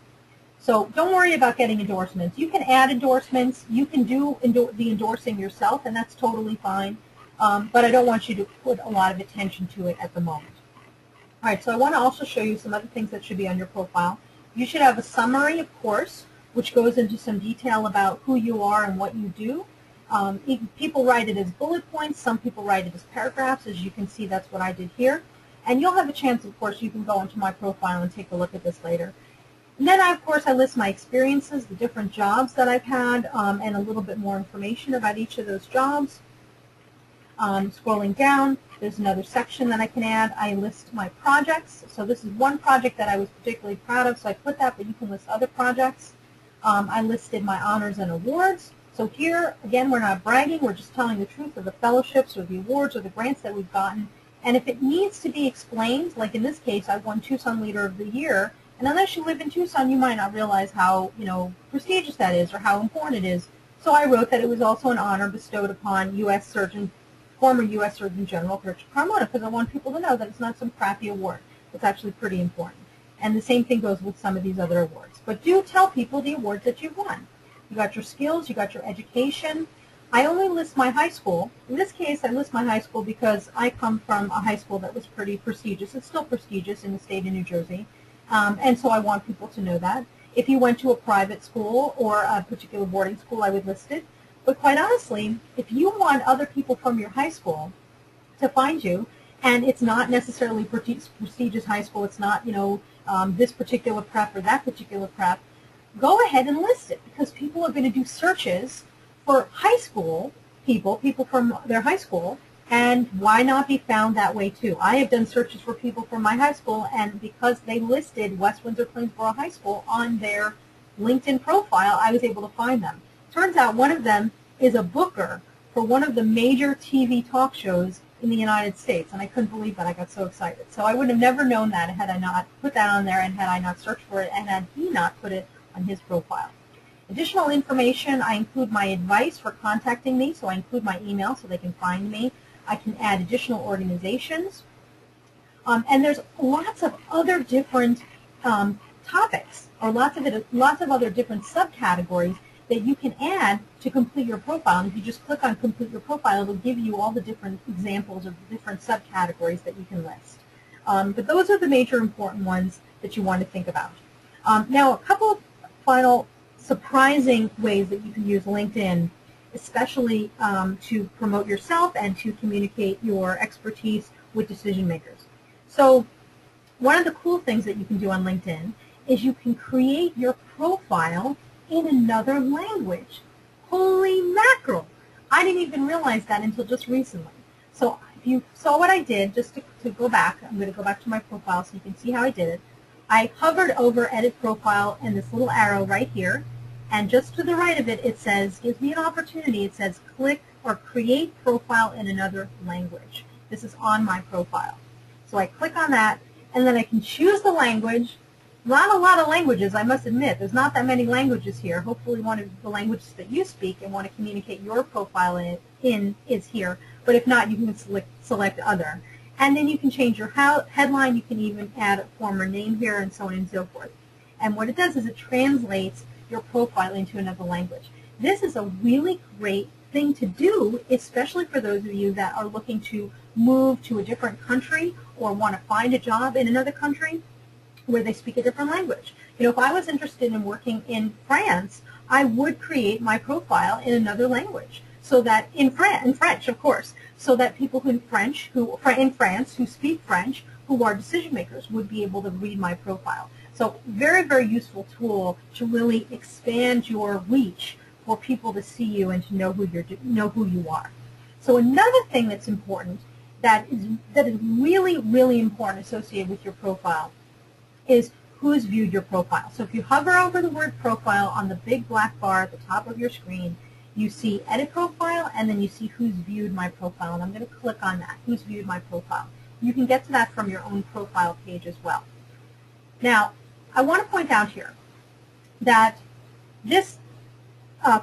So don't worry about getting endorsements. You can add endorsements. You can do the endorsing yourself, and that's totally fine. But I don't want you to put a lot of attention to it at the moment. All right, so I want to also show you some other things that should be on your profile. You should have a summary, of course, which goes into some detail about who you are and what you do. People write it as bullet points. Some people write it as paragraphs. As you can see, that's what I did here. And you'll have a chance, of course, you can go into my profile and take a look at this later. And then, of course, I list my experiences, the different jobs that I've had, and a little bit more information about each of those jobs. Scrolling down, there's another section that I can add. I list my projects. So this is one project that I was particularly proud of, so I put that, but you can list other projects. I listed my honors and awards. So here, again, we're not bragging. We're just telling the truth of the fellowships or the awards or the grants that we've gotten. And if it needs to be explained, like in this case, I won Tucson Leader of the Year, and unless you live in Tucson, you might not realize how, prestigious that is or how important it is. So I wrote that it was also an honor bestowed upon former U.S. Surgeon General Richard Carmona, because I want people to know that it's not some crappy award. It's actually pretty important. And the same thing goes with some of these other awards. But do tell people the awards that you've won. You got your skills, you got your education. I only list my high school. In this case, I list my high school because I come from a high school that was pretty prestigious. It's still prestigious in the state of New Jersey. And so I want people to know that. If you went to a private school or a particular boarding school, I would list it. But quite honestly, if you want other people from your high school to find you, and it's not necessarily prestigious high school, it's not, this particular prep or that particular prep, go ahead and list it, because people are going to do searches for high school people from their high school, and why not be found that way too? I have done searches for people from my high school, and because they listed West Windsor-Plainsboro High School on their LinkedIn profile, I was able to find them. Turns out one of them is a booker for one of the major TV talk shows in the United States, and I couldn't believe that. I got so excited. So I would have never known that had I not put that on there, and had I not searched for it, and had he not put it on his profile. Additional information, I include my advice for contacting me, so I include my email so they can find me. I can add additional organizations. And there's lots of other different topics, or lots of other different subcategories that you can add to complete your profile. And if you just click on complete your profile, it'll give you all the different examples of the different subcategories that you can list. But those are the major important ones that you want to think about. Now, a couple of final surprising ways that you can use LinkedIn, especially to promote yourself and to communicate your expertise with decision makers. So one of the cool things that you can do on LinkedIn is you can create your profile in another language. Holy mackerel! I didn't even realize that until just recently. So if you saw what I did, just to go back, I'm going to go back to my profile so you can see how I did it. I hovered over Edit Profile and this little arrow right here, and just to the right of it, it says, gives me an opportunity, it says click or create profile in another language. This is on my profile. So I click on that, and then I can choose the language. Not a lot of languages, I must admit. There's not that many languages here. Hopefully one of the languages that you speak and want to communicate your profile in is here. But if not, you can select other. And then you can change your headline. You can even add a former name here, and so on and so forth. And what it does is it translates your profile into another language. This is a really great thing to do, especially for those of you that are looking to move to a different country or want to find a job in another country where they speak a different language. If I was interested in working in France, I would create my profile in another language, so that in French, of course, so that people in France who speak French, who are decision makers, would be able to read my profile. So very, very useful tool to really expand your reach for people to see you and to know who you are. So another thing that's important, that is really, really important associated with your profile, is who's viewed your profile. So if you hover over the word profile on the big black bar at the top of your screen, you see edit profile, and then you see who's viewed my profile. And I'm going to click on that, who's viewed my profile. You can get to that from your own profile page as well. Now, I want to point out here that this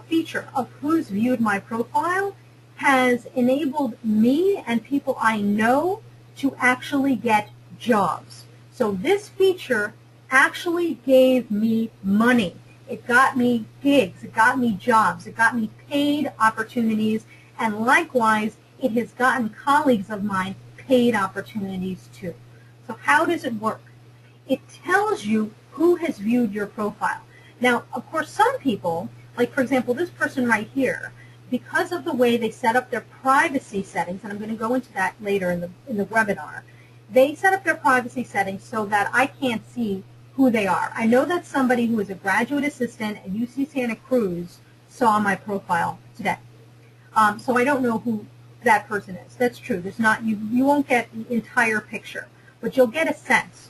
feature of who's viewed my profile has enabled me and people I know to actually get jobs. So this feature actually gave me money. It got me gigs, it got me jobs, it got me paid opportunities, and likewise, it has gotten colleagues of mine paid opportunities too. So how does it work? It tells you who has viewed your profile. Now, of course, some people, like for example, this person right here, because of the way they set up their privacy settings, and I'm going to go into that later in the webinar, they set up their privacy settings so that I can't see who they are. I know that somebody who is a graduate assistant at UC Santa Cruz saw my profile today. So I don't know who that person is. That's true. There's not, you won't get the entire picture, but you'll get a sense.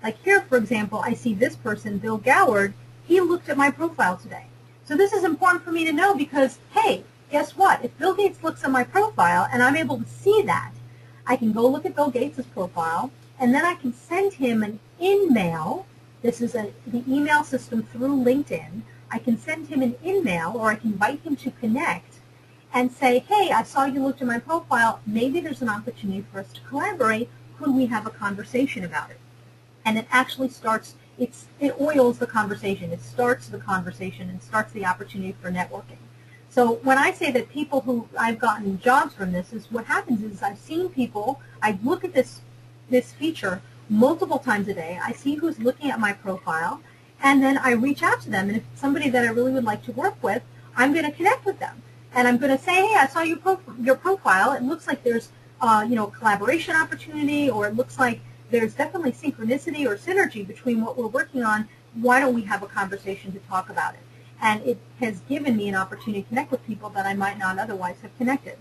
Like here, for example, I see this person, Bill Goward, he looked at my profile today. So this is important for me to know because, hey, guess what? If Bill Gates looks at my profile and I'm able to see that, I can go look at Bill Gates' profile, and then I can send him an in-mail. This is the email system through LinkedIn. I can send him an in-mail, or I can invite him to connect and say, hey, I saw you looked at my profile. Maybe there's an opportunity for us to collaborate. Could we have a conversation about it? And it actually starts, it oils the conversation. It starts the conversation and starts the opportunity for networking. So when I say that people who I've gotten jobs from this, is what happens is I've seen people, I look at this feature multiple times a day, I see who's looking at my profile, and then I reach out to them. And if it's somebody that I really would like to work with, I'm going to connect with them. And I'm going to say, hey, I saw your profile. It looks like there's a collaboration opportunity, or it looks like there's definitely synchronicity or synergy between what we're working on. Why don't we have a conversation to talk about it? And it has given me an opportunity to connect with people that I might not otherwise have connected.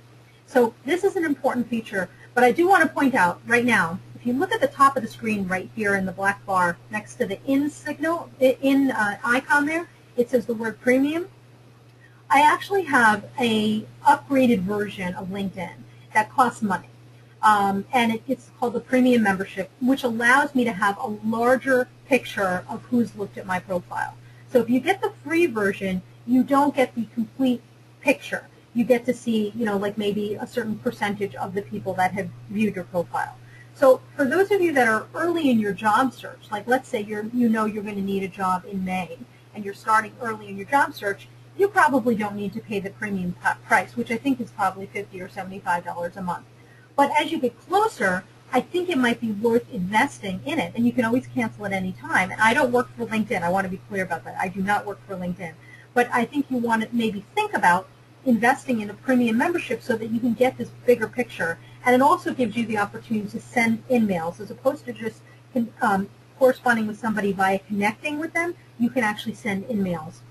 So this is an important feature, but I do want to point out right now, if you look at the top of the screen right here in the black bar next to the in signal, icon there, it says the word premium. I actually have a upgraded version of LinkedIn that costs money. And it's called the premium membership, which allows me to have a larger picture of who's looked at my profile. So if you get the free version, you don't get the complete picture. You get to see, like maybe a certain percentage of the people that have viewed your profile. So for those of you that are early in your job search, like let's say you're going to need a job in May, and you're starting early in your job search, you probably don't need to pay the premium price, which I think is probably $50 or $75 a month. But as you get closer, I think it might be worth investing in it, and you can always cancel at any time. And I don't work for LinkedIn. I want to be clear about that. I do not work for LinkedIn. But I think you want to maybe think about investing in a premium membership so that you can get this bigger picture. And it also gives you the opportunity to send in-mails. As opposed to just corresponding with somebody via connecting with them, you can actually send in-mails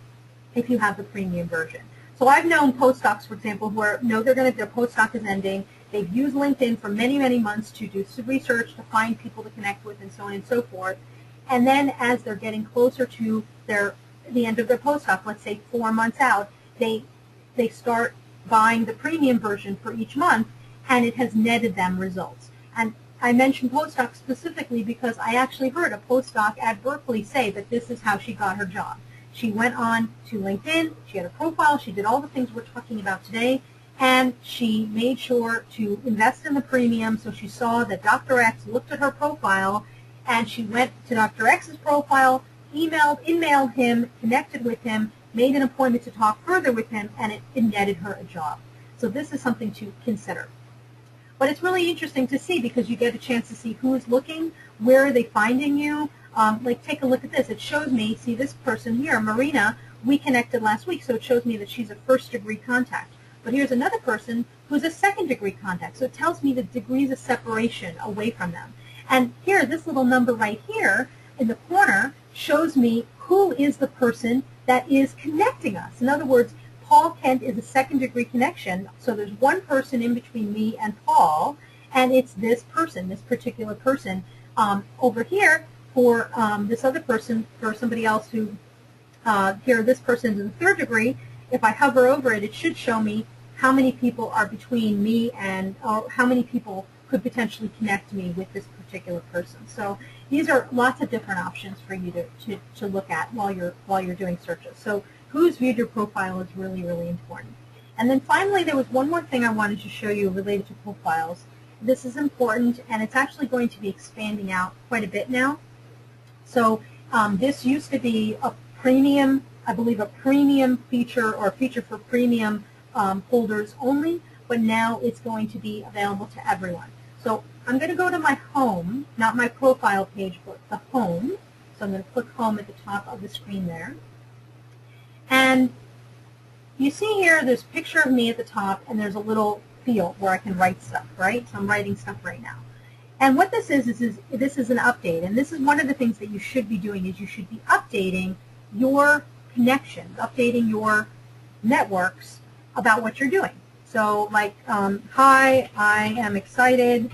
if you have the premium version. So I've known postdocs, for example, who know their postdoc is ending. They've used LinkedIn for many, many months to do some research, to find people to connect with, and so on and so forth. And then as they're getting closer to the end of their postdoc, let's say 4 months out, they start buying the premium version for each month, and it has netted them results. And I mentioned postdocs specifically because I actually heard a postdoc at Berkeley say that this is how she got her job. She went on to LinkedIn, she had a profile, she did all the things we're talking about today, and she made sure to invest in the premium. So she saw that Dr. X looked at her profile, and she went to Dr. X's profile, emailed him, connected with him, made an appointment to talk further with him, and it netted her a job. So this is something to consider. But it's really interesting to see because you get a chance to see who is looking, where are they finding you. Like take a look at this. It shows me, see this person here, Marina, we connected last week, so it shows me that she's a first-degree contact. But here's another person who's a second-degree contact, so it tells me the degrees of separation away from them. And here, this little number right here in the corner shows me who is the person that is connecting us. In other words, Paul Kent is a second-degree connection, so there's one person in between me and Paul, and it's this person, this particular person. Over here, for this other person, for somebody else who, here this person's in the 3rd degree, if I hover over it, it should show me how many people are between me and how many people could potentially connect me with this particular person. So these are lots of different options for you to look at while you're doing searches. So who's viewed your profile is really, really important. And then finally, there was one more thing I wanted to show you related to profiles. This is important, and it's actually going to be expanding out quite a bit now. So this used to be a premium, I believe a premium feature or a feature for premium holders only, but now it's going to be available to everyone. So I'm going to go to my home, not my profile page, but the home. So I'm going to click home at the top of the screen there. And you see here, there's a picture of me at the top, and there's a little field where I can write stuff, right? So I'm writing stuff right now. And what this is this is an update, and this is one of the things that you should be doing is you should be updating your connections, updating your networks about what you're doing. So like, hi, I am excited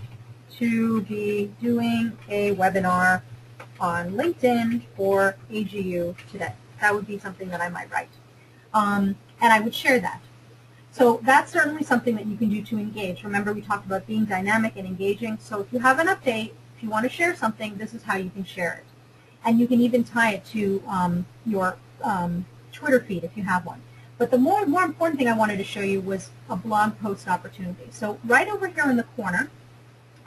to be doing a webinar on LinkedIn for AGU today. That would be something that I might write. And I would share that. So that's certainly something that you can do to engage. Remember, we talked about being dynamic and engaging. So if you have an update, if you want to share something, this is how you can share it. And you can even tie it to your Twitter feed if you have one. But the more important thing I wanted to show you was a blog post opportunity. So right over here in the corner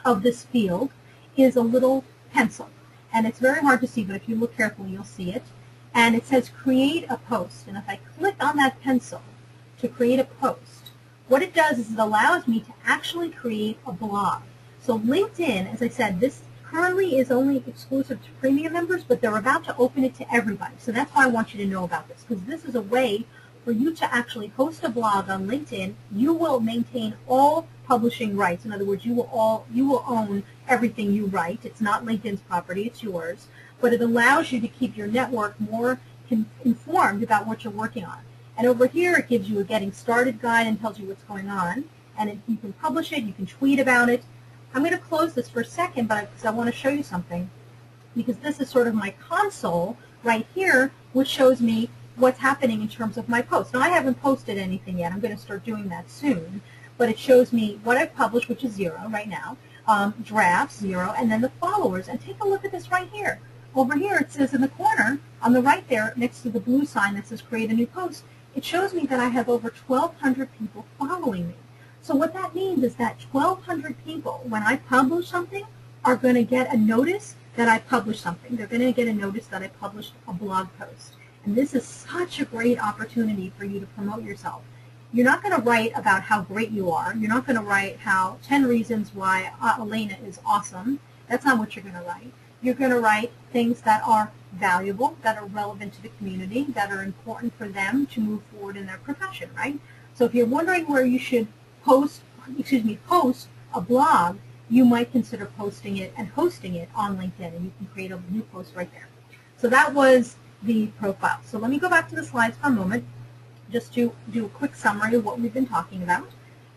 of this field is a little pencil. And it's very hard to see, but if you look carefully, you'll see it. And it says create a post. And if I click on that pencil to create a post, what it does is it allows me to actually create a blog. So LinkedIn, as I said, this currently is only exclusive to premium members, but they're about to open it to everybody. So that's why I want you to know about this, because this is a way for you to actually host a blog on LinkedIn. You will maintain all publishing rights. In other words, you will own everything you write. It's not LinkedIn's property, it's yours. But it allows you to keep your network more informed about what you're working on. And over here, it gives you a getting started guide and tells you what's going on. And you can publish it, you can tweet about it. I'm going to close this for a second, because I want to show you something. Because this is sort of my console right here, which shows me what's happening in terms of my posts. Now, I haven't posted anything yet. I'm going to start doing that soon. But it shows me what I've published, which is 0 right now, drafts, 0, and then the followers. And take a look at this right here. Over here, it says in the corner, on the right there, next to the blue sign that says create a new post, it shows me that I have over 1,200 people following me. So what that means is that 1,200 people, when I publish something, are going to get a notice that I published something. They're going to get a notice that I published a blog post. And this is such a great opportunity for you to promote yourself. You're not going to write about how great you are. You're not going to write how 10 reasons why Elena is awesome. That's not what you're going to write. You're going to write things that are valuable, that are relevant to the community, that are important for them to move forward in their profession, right? So if you're wondering where you should post a blog, you might consider posting it and hosting it on LinkedIn, and you can create a new post right there. So that was the profile. So let me go back to the slides for a moment just to do a quick summary of what we've been talking about.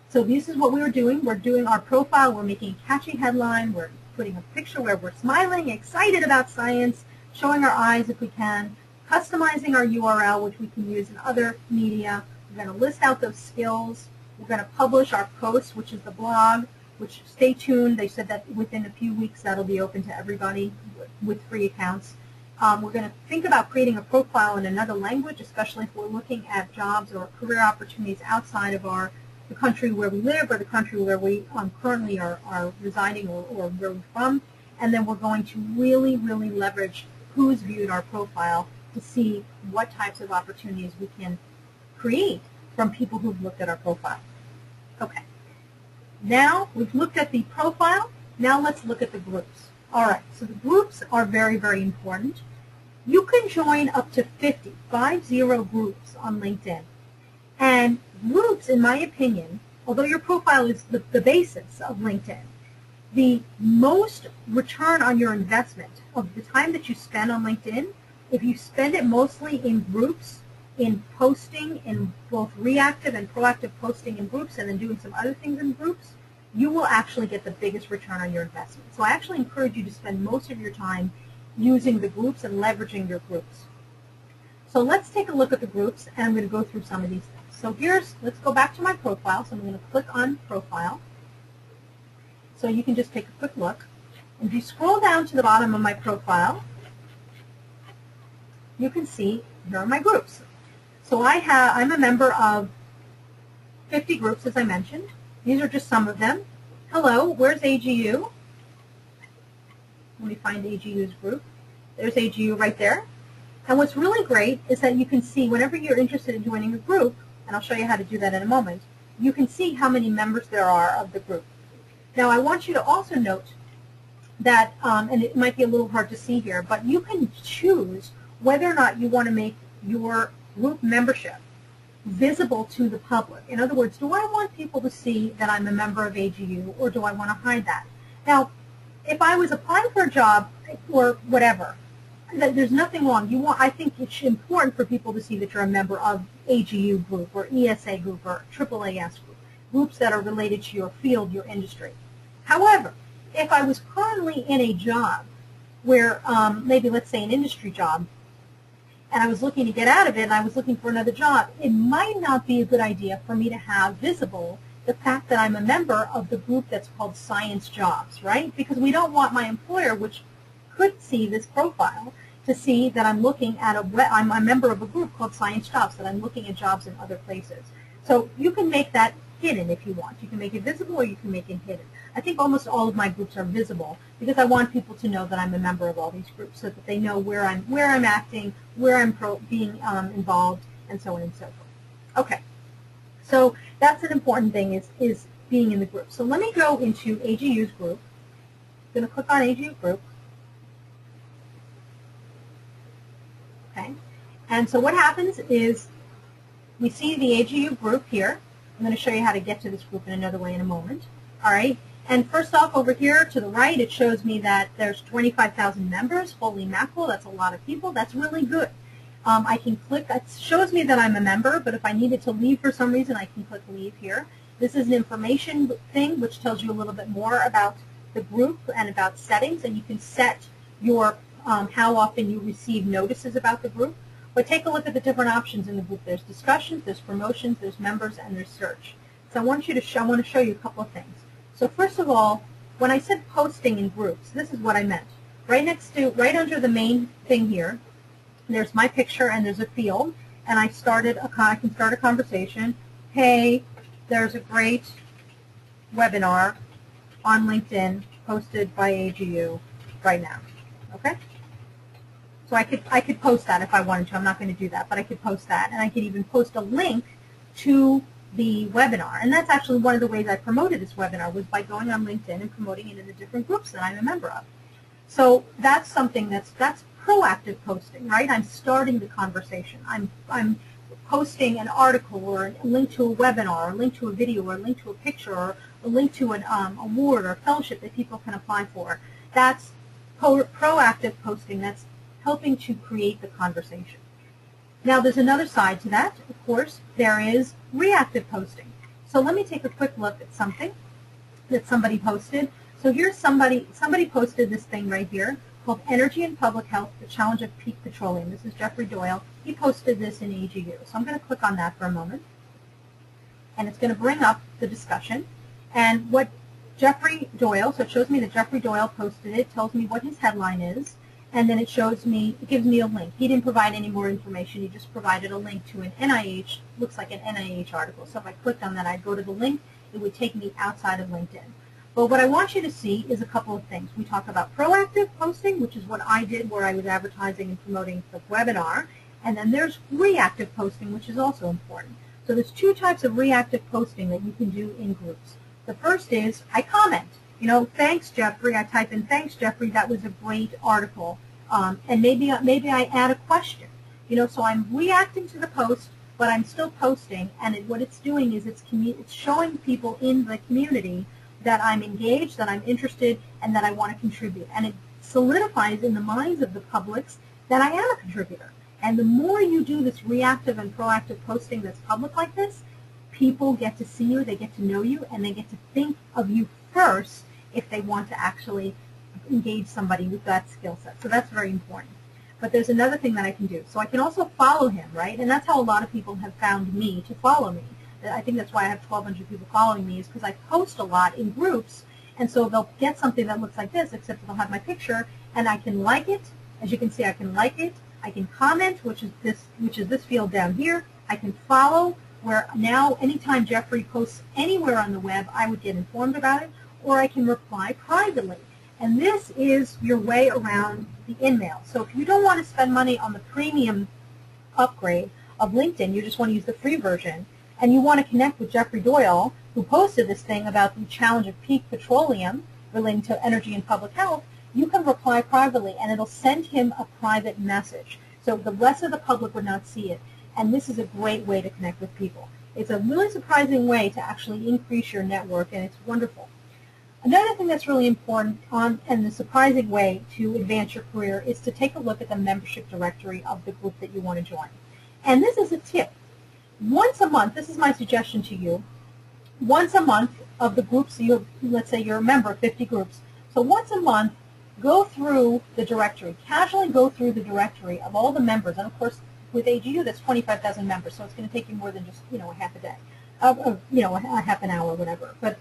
So this is what we were doing. We're doing our profile. We're making a catchy headline. We're putting a picture where we're smiling, excited about science, showing our eyes if we can, customizing our URL, which we can use in other media. We're going to list out those skills. We're going to publish our post, which is the blog, which stay tuned. They said that within a few weeks that'll be open to everybody with free accounts. We're going to think about creating a profile in another language, especially if we're looking at jobs or career opportunities outside of the country where we live or the country where we currently are residing or where we're from. And then we're going to really, really leverage who's viewed our profile to see what types of opportunities we can create from people who've looked at our profile. Okay. Now we've looked at the profile. Now let's look at the groups. All right, so the groups are very, very important. You can join up to 50 groups on LinkedIn. And groups, in my opinion, although your profile is the basis of LinkedIn, the most return on your investment of the time that you spend on LinkedIn, if you spend it mostly in groups, in posting, in both reactive and proactive posting in groups, and then doing some other things in groups, you will actually get the biggest return on your investment. So I actually encourage you to spend most of your time using the groups and leveraging your groups. So let's take a look at the groups, and I'm going to go through some of these things. So let's go back to my profile. So I'm going to click on Profile. So you can just take a quick look. If you scroll down to the bottom of my profile, you can see here are my groups. So I'm a member of 50 groups, as I mentioned. These are just some of them. Hello, where's AGU? Let me find AGU's group. There's AGU right there. And what's really great is that you can see whenever you're interested in joining a group, and I'll show you how to do that in a moment, you can see how many members there are of the group. Now I want you to also note that, and it might be a little hard to see here, but you can choose whether or not you want to make your group membership visible to the public. In other words, do I want people to see that I'm a member of AGU, or do I want to hide that? Now, if I was applying for a job or whatever, there's nothing wrong. I think it's important for people to see that you're a member of AGU group or ESA group or AAAS group, groups that are related to your field, your industry. However, if I was currently in a job where, maybe let's say an industry job, and I was looking to get out of it and I was looking for another job, it might not be a good idea for me to have visible the fact that I'm a member of the group that's called Science Jobs, right? Because we don't want my employer, which could see this profile, to see that I'm looking at I'm a member of a group called Science Jobs, that I'm looking at jobs in other places. So you can make that hidden if you want. You can make it visible or you can make it hidden. I think almost all of my groups are visible because I want people to know that I'm a member of all these groups so that they know where I'm acting, where I'm being involved, and so on and so forth. Okay, so that's an important thing is being in the group. So let me go into AGU's group. I'm going to click on AGU group. Okay, and so what happens is we see the AGU group here. I'm going to show you how to get to this group in another way in a moment. All right, and first off, over here to the right, it shows me that there's 25,000 members. Holy mackerel, that's a lot of people. That's really good. I can click, it shows me that I'm a member, but if I needed to leave for some reason, I can click leave here. This is an information thing which tells you a little bit more about the group and about settings, and you can set your how often you receive notices about the group. But take a look at the different options in the group. There's discussions, there's promotions, there's members, and there's search. So I want to show you a couple of things. So first of all, when I said posting in groups, this is what I meant. Right under the main thing here, there's my picture and there's a field, and I can start a conversation. Hey, there's a great webinar on LinkedIn posted by AGU right now. Okay? So I could post that if I wanted to. I'm not going to do that, but I could post that, and I could even post a link to the webinar. And that's actually one of the ways I promoted this webinar was by going on LinkedIn and promoting it in the different groups that I'm a member of. So that's something that's proactive posting, right? I'm starting the conversation. I'm posting an article or a link to a webinar or a link to a video or a link to a picture or a link to an award or fellowship that people can apply for. That's proactive posting. That's helping to create the conversation. Now there's another side to that. Of course, there is reactive posting. So let me take a quick look at something that somebody posted. So here's somebody posted this thing right here called Energy and Public Health, the Challenge of Peak Petroleum. This is Jeffrey Doyle. He posted this in AGU. So I'm going to click on that for a moment. And it's going to bring up the discussion. And what Jeffrey Doyle, so it shows me that Jeffrey Doyle posted it, tells me what his headline is, and then it gives me a link. He didn't provide any more information. He just provided a link to an NIH, looks like an NIH article. So if I clicked on that, I'd go to the link. It would take me outside of LinkedIn. But what I want you to see is a couple of things. We talk about proactive posting, which is what I did where I was advertising and promoting the webinar. And then there's reactive posting, which is also important. So there's two types of reactive posting that you can do in groups. The first is I comment. You know, thanks, Jeffrey. I type in, thanks, Jeffrey. That was a great article. And maybe I add a question. You know, so I'm reacting to the post, but I'm still posting. And what it's doing is it's showing people in the community that I'm engaged, that I'm interested, and that I want to contribute. And it solidifies in the minds of the publics that I am a contributor. And the more you do this reactive and proactive posting that's public like this, people get to see you, they get to know you, and they get to think of you first if they want to actually engage somebody with that skill set. So that's very important. But there's another thing that I can do. So I can also follow him, right? And that's how a lot of people have found me to follow me. I think that's why I have 1,200 people following me, is because I post a lot in groups, and so they'll get something that looks like this, except they'll have my picture, and I can like it. As you can see, I can like it. I can comment, which is this field down here. I can follow, where now anytime Jeffrey posts anywhere on the web, I would get informed about it, or I can reply privately. And this is your way around the InMail. So if you don't want to spend money on the premium upgrade of LinkedIn, you just want to use the free version, and you want to connect with Jeffrey Doyle, who posted this thing about the challenge of peak petroleum relating to energy and public health, you can reply privately, and it'll send him a private message. So the rest of the public would not see it. And this is a great way to connect with people. It's a really surprising way to actually increase your network, and it's wonderful. Another thing that's really important and the surprising way to advance your career is to take a look at the membership directory of the group that you want to join. And this is a tip. Once a month, this is my suggestion to you, once a month of the groups, let's say you're a member of 50 groups, so once a month, go through the directory, casually go through the directory of all the members, and of course with AGU that's 25,000 members, so it's going to take you more than just a half a day, a half an hour or whatever. But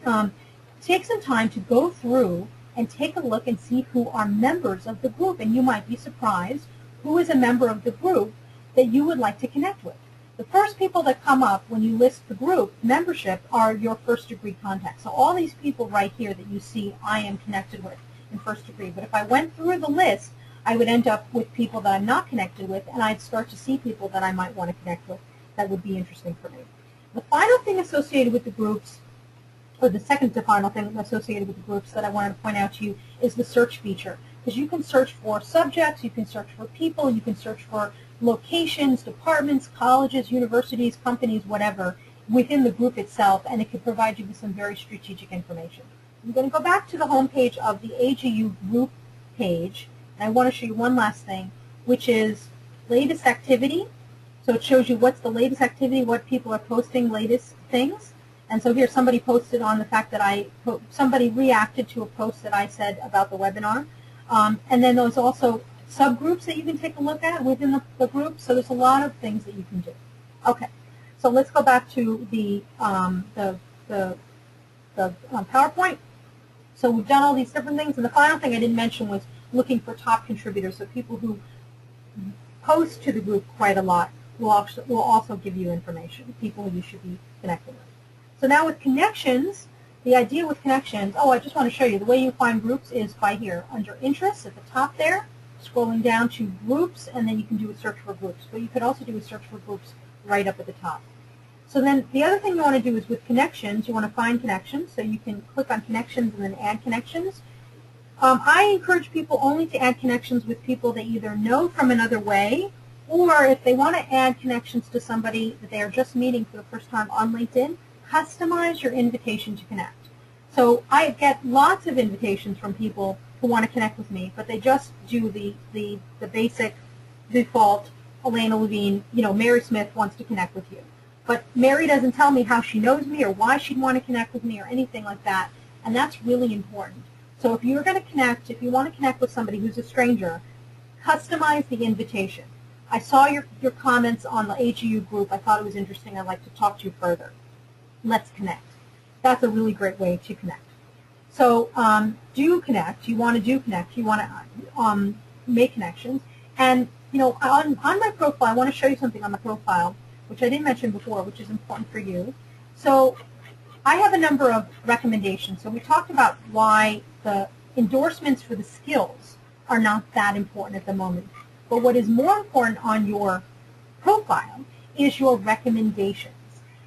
take some time to go through and take a look and see who are members of the group, and you might be surprised who is a member of the group that you would like to connect with. The first people that come up when you list the group membership are your first degree contacts. So all these people right here that you see I am connected with in first degree. But if I went through the list, I would end up with people that I'm not connected with, and I'd start to see people that I might want to connect with that would be interesting for me. The final thing associated with the groups, or the second to final thing associated with the groups that I wanted to point out to you, is the search feature. Because you can search for subjects, you can search for people, you can search for locations, departments, colleges, universities, companies, whatever, within the group itself, and it can provide you with some very strategic information. I'm going to go back to the home page of the AGU group page, and I want to show you one last thing, which is latest activity. So it shows you what's the latest activity, what people are posting, latest things. And so here somebody posted on the fact that somebody reacted to a post that I said about the webinar. And then there's also subgroups that you can take a look at within the group. So there's a lot of things that you can do. Okay, so let's go back to the PowerPoint. So we've done all these different things, and the final thing I didn't mention was looking for top contributors. So people who post to the group quite a lot will also give you information, people you should be connecting with. So now with connections, the idea with connections, I just want to show you, the way you find groups is by here, under interests at the top there, scrolling down to groups, and then you can do a search for groups. But you could also do a search for groups right up at the top. So then the other thing you want to do is with connections, you want to find connections. So you can click on connections and then add connections. I encourage people only to add connections with people they either know from another way, or if they want to add connections to somebody that they are just meeting for the first time on LinkedIn, customize your invitation to connect. So I get lots of invitations from people who want to connect with me, but they just do the basic default, Elena Levine, Mary Smith wants to connect with you. But Mary doesn't tell me how she knows me or why she'd want to connect with me or anything like that, and that's really important. So if you're going to connect, if you want to connect with somebody who's a stranger, customize the invitation. I saw your comments on the AGU group. I thought it was interesting. I'd like to talk to you further. Let's connect. That's a really great way to connect. So do connect. You want to do connect. You want to make connections. And on my profile, I want to show you something on the profile, which I didn't mention before, which is important for you. So I have a number of recommendations. So we talked about why the endorsements for the skills are not that important at the moment. But what is more important on your profile is your recommendations.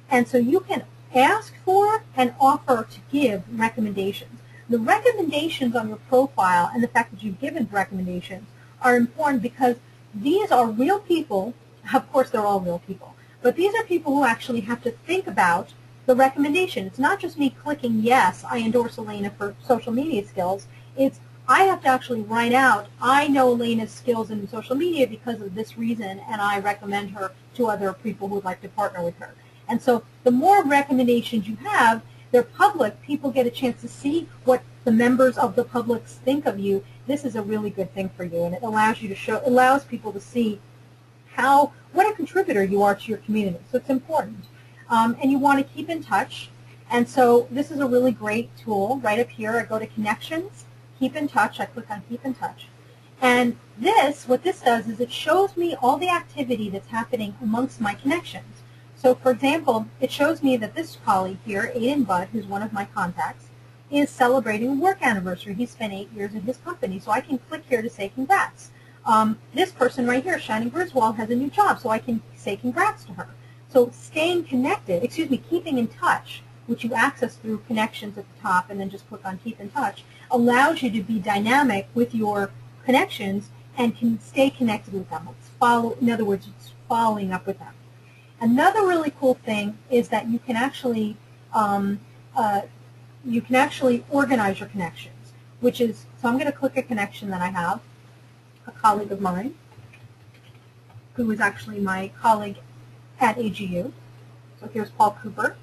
And so you can ask for and offer to give recommendations. The recommendations on your profile and the fact that you've given recommendations are important because these are real people. Of course, they're all real people. But these are people who actually have to think about the recommendation. It's not just me clicking, yes, I endorse Elena for social media skills. It's I have to actually write out, I know Elena's skills in social media because of this reason, and I recommend her to other people who would like to partner with her. And so the more recommendations you have, they're public. People get a chance to see what the members of the public think of you, this is a really good thing for you, and it allows you to show, allows people to see what a contributor you are to your community. So it's important. And you want to keep in touch. And so this is a really great tool. Right up here, I go to Connections, Keep in Touch. I click on Keep in Touch. And what this does is it shows me all the activity that's happening amongst my connections. So for example, it shows me that this colleague here, Aiden Budd, who's one of my contacts, is celebrating a work anniversary. He spent 8 years in his company, so I can click here to say congrats. This person right here, Shannon Griswold, has a new job, so I can say congrats to her. So staying connected, keeping in touch, which you access through Connections at the top and then just click on Keep in Touch, allows you to be dynamic with your connections and can stay connected with them. In other words, it's following up with them. Another really cool thing is that you can actually organize your connections, which is, so I'm going to click a connection that I have, a colleague of mine, who is actually my colleague at AGU. So here's Paul Cooper.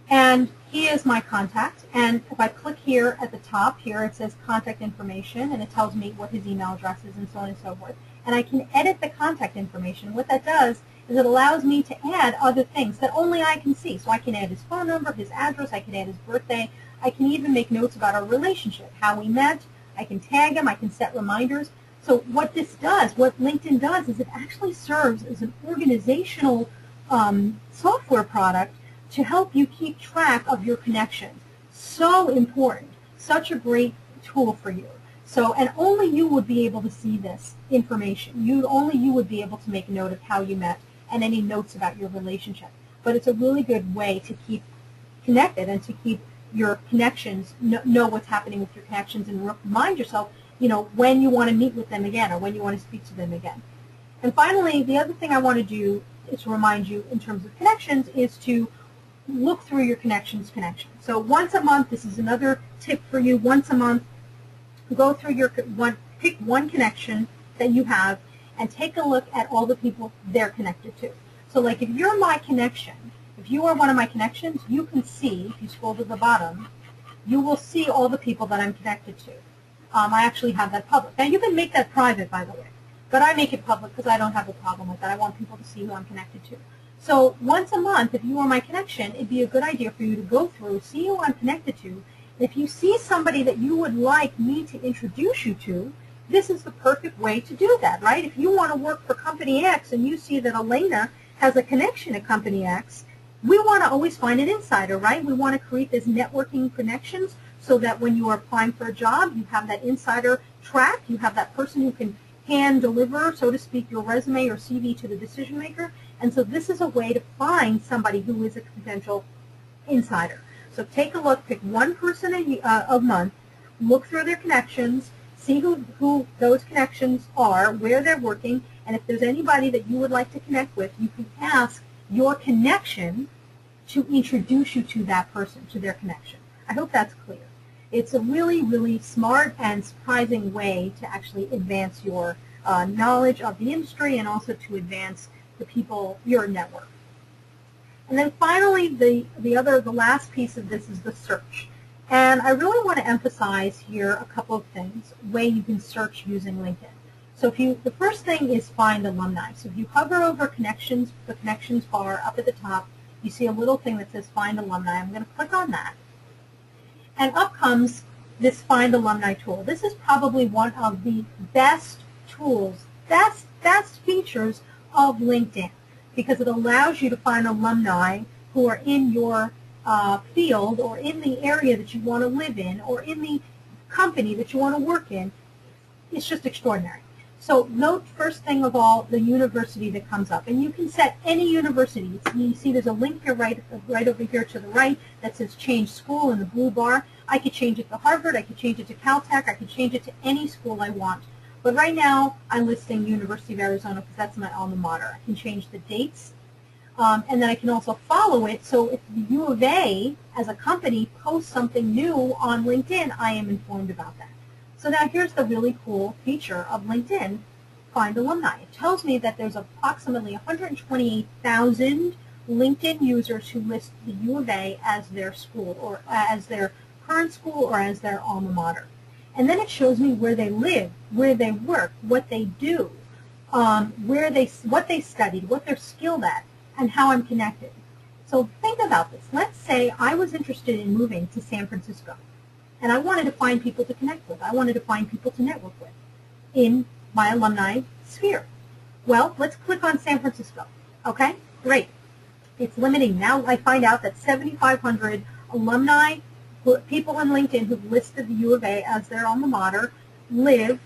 And he is my contact. And if I click here at the top here, it says contact information, and it tells me what his email address is and so on and so forth. And I can edit the contact information. What that does is it allows me to add other things that only I can see. So I can add his phone number, his address, I can add his birthday. I can even make notes about our relationship, how we met. I can tag him. I can set reminders. So what this does, what LinkedIn does, is it actually serves as an organizational software product to help you keep track of your connections. So important. Such a great tool for you. So, and only you would be able to see this information. Only you would be able to make a note of how you met and any notes about your relationship. But it's a really good way to keep connected and to keep your connections, know what's happening with your connections, and remind yourself, when you want to meet with them again or when you want to speak to them again. And finally, the other thing I want to do is to remind you in terms of connections is to look through your connections. So once a month, this is another tip for you, once a month, go through pick one connection that you have and take a look at all the people they're connected to. So like if you're my connection, if you are one of my connections, you can see, if you scroll to the bottom, you will see all the people that I'm connected to. I actually have that public. Now you can make that private, by the way, but I make it public because I don't have a problem with that. I want people to see who I'm connected to. So once a month, if you are my connection, it'd be a good idea for you to go through, see who I'm connected to. If you see somebody that you would like me to introduce you to, this is the perfect way to do that, right? If you want to work for Company X and you see that Elena has a connection at Company X, we want to always find an insider, right? We want to create these networking connections so that when you are applying for a job, you have that insider track, you have that person who can hand deliver, so to speak, your resume or CV to the decision maker. And so this is a way to find somebody who is a potential insider. So take a look, pick one person a month, look through their connections, see who those connections are, where they're working, and if there's anybody that you would like to connect with, you can ask your connection to introduce you to that person, to their connection. I hope that's clear. It's a really, really smart and surprising way to actually advance your knowledge of the industry and also to advance the people, your network. And then finally, the last piece of this is the search. And I really want to emphasize here a couple of things, way you can search using LinkedIn. So the first thing is find alumni. So if you hover over connections, the connections bar up at the top, you see a little thing that says find alumni. I'm going to click on that. And up comes this find alumni tool. This is probably one of the best tools, best features of LinkedIn, because it allows you to find alumni who are in your field or in the area that you want to live in or in the company that you want to work in. It's just extraordinary. So note first thing of all the university that comes up, and you can set any university. You see there's a link here right over here to the right that says change school in the blue bar. I could change it to Harvard, I could change it to Caltech, I could change it to any school I want. But right now I'm listing University of Arizona because that's my alma mater. I can change the dates, and then I can also follow it. So if the U of A as a company posts something new on LinkedIn, I am informed about that. So now here's the really cool feature of LinkedIn, Find Alumni. It tells me that there's approximately 128,000 LinkedIn users who list the U of A as their school or as their current school or as their alma mater. And then it shows me where they live, where they work, what they do, what they studied, what they're skilled at, and how I'm connected. So think about this. Let's say I was interested in moving to San Francisco, and I wanted to find people to connect with. I wanted to find people to network with in my alumni sphere. Well, let's click on San Francisco. Okay, great. It's limiting. Now I find out that 7,500 alumni, people in LinkedIn who've listed the U of A as their alma mater, live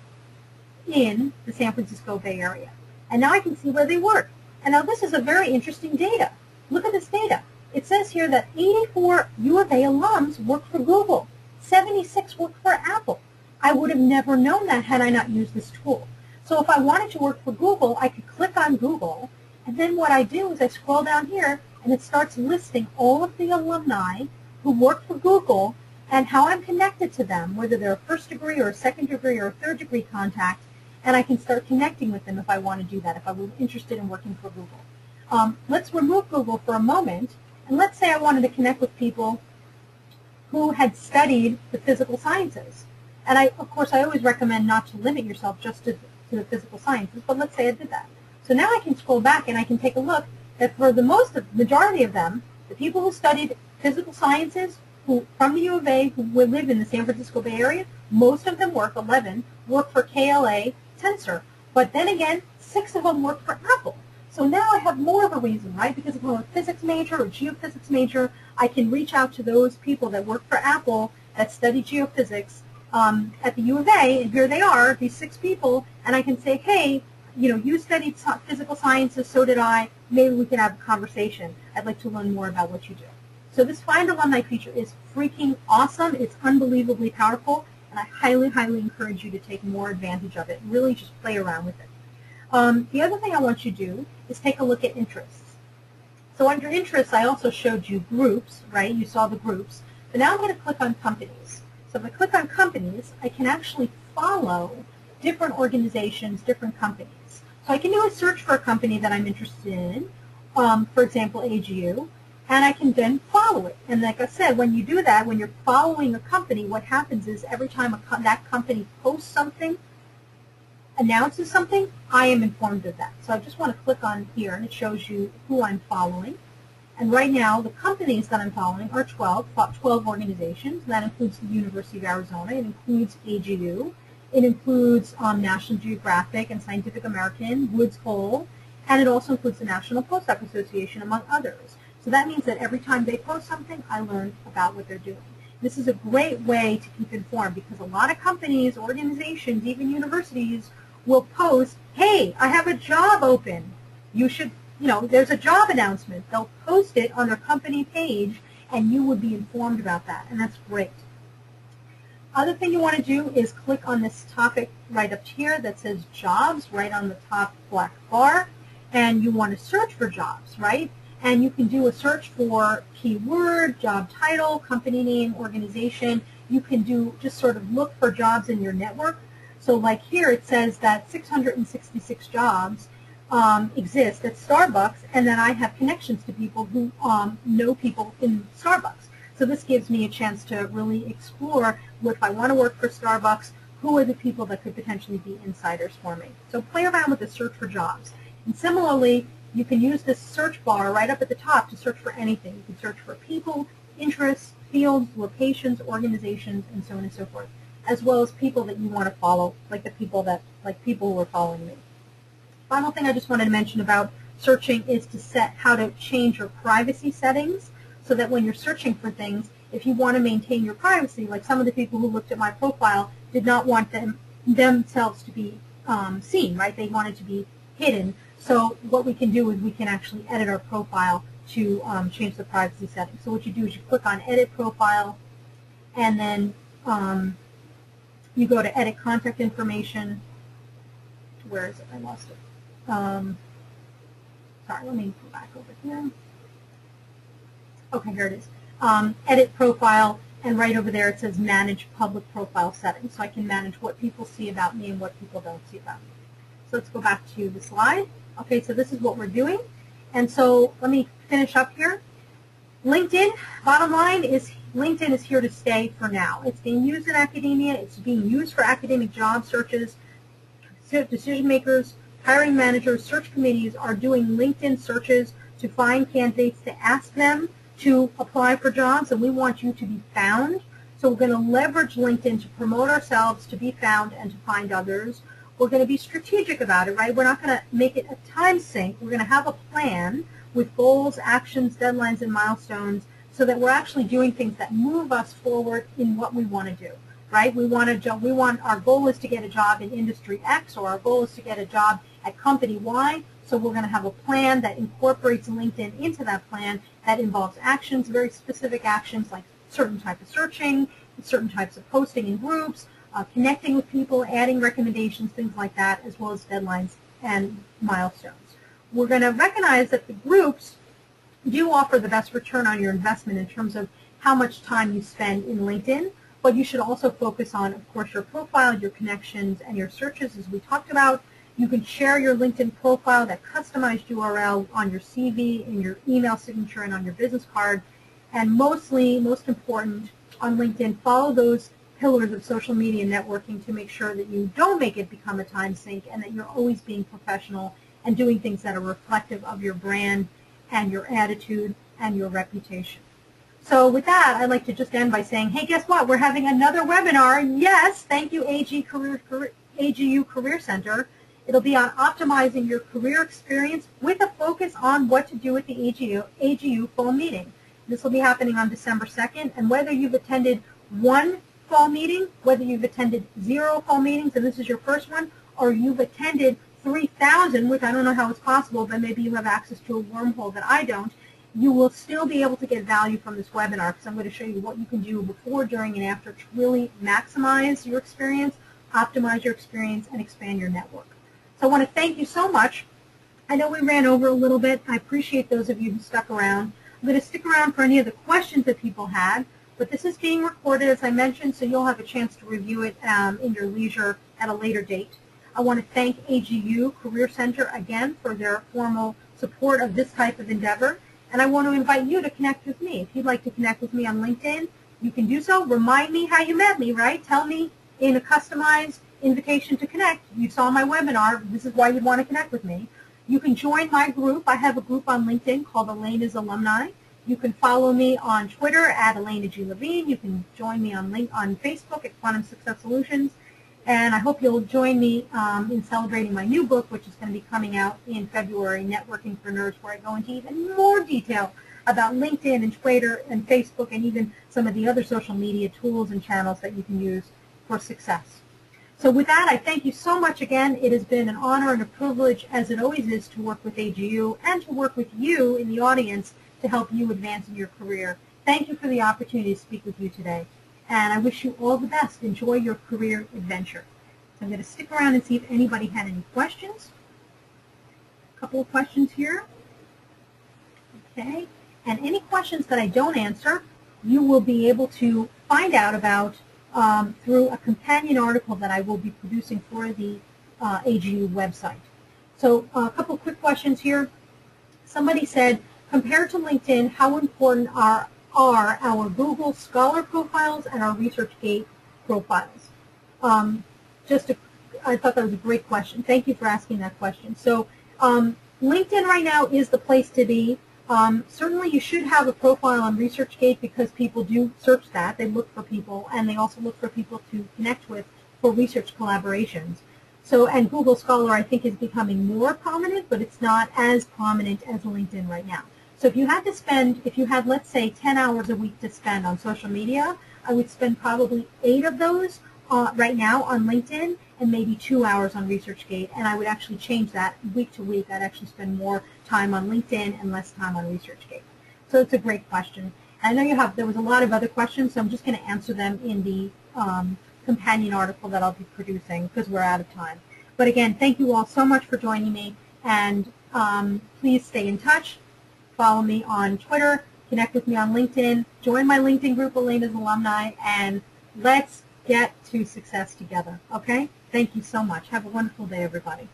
in the San Francisco Bay Area. And now I can see where they work. And now this is a very interesting data. Look at this data. It says here that 84 U of A alums work for Google. 76 work for Apple. I would have never known that had I not used this tool. So if I wanted to work for Google, I could click on Google, and then what I do is I scroll down here, and it starts listing all of the alumni who work for Google and how I'm connected to them, whether they're a first degree or a second degree or a third degree contact, and I can start connecting with them if I want to do that, if I was interested in working for Google. Let's remove Google for a moment, and let's say I wanted to connect with people who had studied the physical sciences. And of course, I always recommend not to limit yourself just to the physical sciences, but let's say I did that. So now I can scroll back and I can take a look that for the majority of them, the people who studied physical sciences from the U of A who would live in the San Francisco Bay Area, most of them work, 11, work for KLA Tensor. But then again, 6 of them work for Apple. So now I have more of a reason, right? Because if I'm a physics major or geophysics major, I can reach out to those people that work for Apple that study geophysics at the U of A, and here they are, these 6 people, and I can say, hey, you studied physical sciences, so did I. Maybe we can have a conversation. I'd like to learn more about what you do. So this Find Alumni feature is freaking awesome. It's unbelievably powerful, and I highly, highly encourage you to take more advantage of it. Really just play around with it. The other thing I want you to do is take a look at interests. So under interests, I also showed you groups, right? You saw the groups. But now I'm going to click on companies. So if I click on companies, I can actually follow different organizations, different companies. So I can do a search for a company that I'm interested in, for example, AGU, and I can then follow it. And like I said, when you do that, when you're following a company, what happens is every time that company posts something, announces something, I am informed of that. So I just want to click on here, and it shows you who I'm following. And right now, the companies that I'm following are 12 organizations. That includes the University of Arizona. It includes AGU. It includes National Geographic and Scientific American, Woods Hole, and it also includes the National Postdoc Association, among others. So that means that every time they post something, I learn about what they're doing. This is a great way to keep informed because a lot of companies, organizations, even universities will post, hey, I have a job open. You should, there's a job announcement. They'll post it on their company page, and you would be informed about that, and that's great. Other thing you want to do is click on this topic right up here that says jobs, right on the top black bar, and you want to search for jobs, right? And you can do a search for keyword, job title, company name, organization. You can just sort of look for jobs in your network. So like here it says that 666 jobs exist at Starbucks, and then I have connections to people who know people in Starbucks. So this gives me a chance to really explore if I want to work for Starbucks, who are the people that could potentially be insiders for me. So play around with the search for jobs. And similarly, you can use this search bar right up at the top to search for anything. You can search for people, interests, fields, locations, organizations, and so on and so forth, as well as people that you want to follow, like people who are following me. Final thing I just wanted to mention about searching is to set how to change your privacy settings so that when you're searching for things, if you want to maintain your privacy, like some of the people who looked at my profile did not want themselves to be seen, right? They wanted to be hidden. So what we can do is we can actually edit our profile to change the privacy settings. So what you do is you click on Edit Profile, and then you go to Edit Contact Information. Where is it? I lost it. Sorry, let me go back over here. Okay, here it is. Edit Profile, and right over there it says Manage Public Profile Settings. So I can manage what people see about me and what people don't see about me. So let's go back to the slide. Okay, so this is what we're doing. And so let me finish up here. LinkedIn, bottom line, is LinkedIn is here to stay for now. It's being used in academia. It's being used for academic job searches. Decision makers, hiring managers, search committees are doing LinkedIn searches to find candidates to ask them to apply for jobs, and we want you to be found. So we're going to leverage LinkedIn to promote ourselves, to be found, and to find others. We're going to be strategic about it, right? We're not going to make it a time sink. We're going to have a plan with goals, actions, deadlines, and milestones so that we're actually doing things that move us forward in what we want to do, right? Our goal is to get a job in industry X, or our goal is to get a job at company Y. So we're going to have a plan that incorporates LinkedIn into that plan that involves actions, very specific actions like certain type of searching, certain types of posting in groups, connecting with people, adding recommendations, things like that, as well as deadlines and milestones. We're going to recognize that the groups do offer the best return on your investment in terms of how much time you spend in LinkedIn, but you should also focus on, of course, your profile, your connections, and your searches, as we talked about. You can share your LinkedIn profile, that customized URL, on your CV, in your email signature, and on your business card. And most important, on LinkedIn, follow those pillars of social media networking to make sure that you don't make it become a time sink and that you're always being professional and doing things that are reflective of your brand and your attitude and your reputation. So with that, I'd like to just end by saying, hey, guess what? We're having another webinar. Yes, thank you, AGU Career Center. It'll be on optimizing your career experience with a focus on what to do at the AGU fall meeting. This will be happening on December 2nd, and whether you've attended one fall meeting, whether you've attended 0 fall meetings, and this is your first one, or you've attended 3,000, which I don't know how it's possible, but maybe you have access to a wormhole that I don't, you will still be able to get value from this webinar, because I'm going to show you what you can do before, during, and after to really maximize your experience, optimize your experience, and expand your network. So I want to thank you so much. I know we ran over a little bit. I appreciate those of you who stuck around. I'm going to stick around for any of the questions that people had, but this is being recorded, as I mentioned, so you'll have a chance to review it in your leisure at a later date. I want to thank AGU Career Center again for their formal support of this type of endeavor, and I want to invite you to connect with me. If you'd like to connect with me on LinkedIn, you can do so. Remind me how you met me, right? Tell me in a customized invitation to connect. You saw my webinar. This is why you'd want to connect with me. You can join my group. I have a group on LinkedIn called Elena's Alumni. You can follow me on Twitter at Elena G. Levine. You can join me on Facebook at Quantum Success Solutions. And I hope you'll join me in celebrating my new book, which is going to be coming out in February, Networking for Nerds, where I go into even more detail about LinkedIn and Twitter and Facebook and even some of the other social media tools and channels that you can use for success. So with that, I thank you so much again. It has been an honor and a privilege, as it always is, to work with AGU and to work with you in the audience to help you advance in your career. Thank you for the opportunity to speak with you today. And I wish you all the best. Enjoy your career adventure. So I'm going to stick around and see if anybody had any questions. A couple of questions here. Okay. And any questions that I don't answer, you will be able to find out about through a companion article that I will be producing for the AGU website. So a couple of quick questions here. Somebody said, compared to LinkedIn, how important are our Google Scholar profiles and our ResearchGate profiles? I thought that was a great question. Thank you for asking that question. So LinkedIn right now is the place to be. Certainly you should have a profile on ResearchGate because people do search that. They look for people, and they also look for people to connect with for research collaborations. So, and Google Scholar, I think, is becoming more prominent, but it's not as prominent as LinkedIn right now. So if you had to spend, if you had, let's say, 10 hours a week to spend on social media, I would spend probably 8 of those right now on LinkedIn and maybe 2 hours on ResearchGate, and I would actually change that week to week. I'd actually spend more time on LinkedIn and less time on ResearchGate. So it's a great question. I know there was a lot of other questions, so I'm just going to answer them in the companion article that I'll be producing because we're out of time. But again, thank you all so much for joining me, and please stay in touch. Follow me on Twitter, connect with me on LinkedIn, join my LinkedIn group, Elena's Alumni, and let's get to success together, okay? Thank you so much. Have a wonderful day, everybody.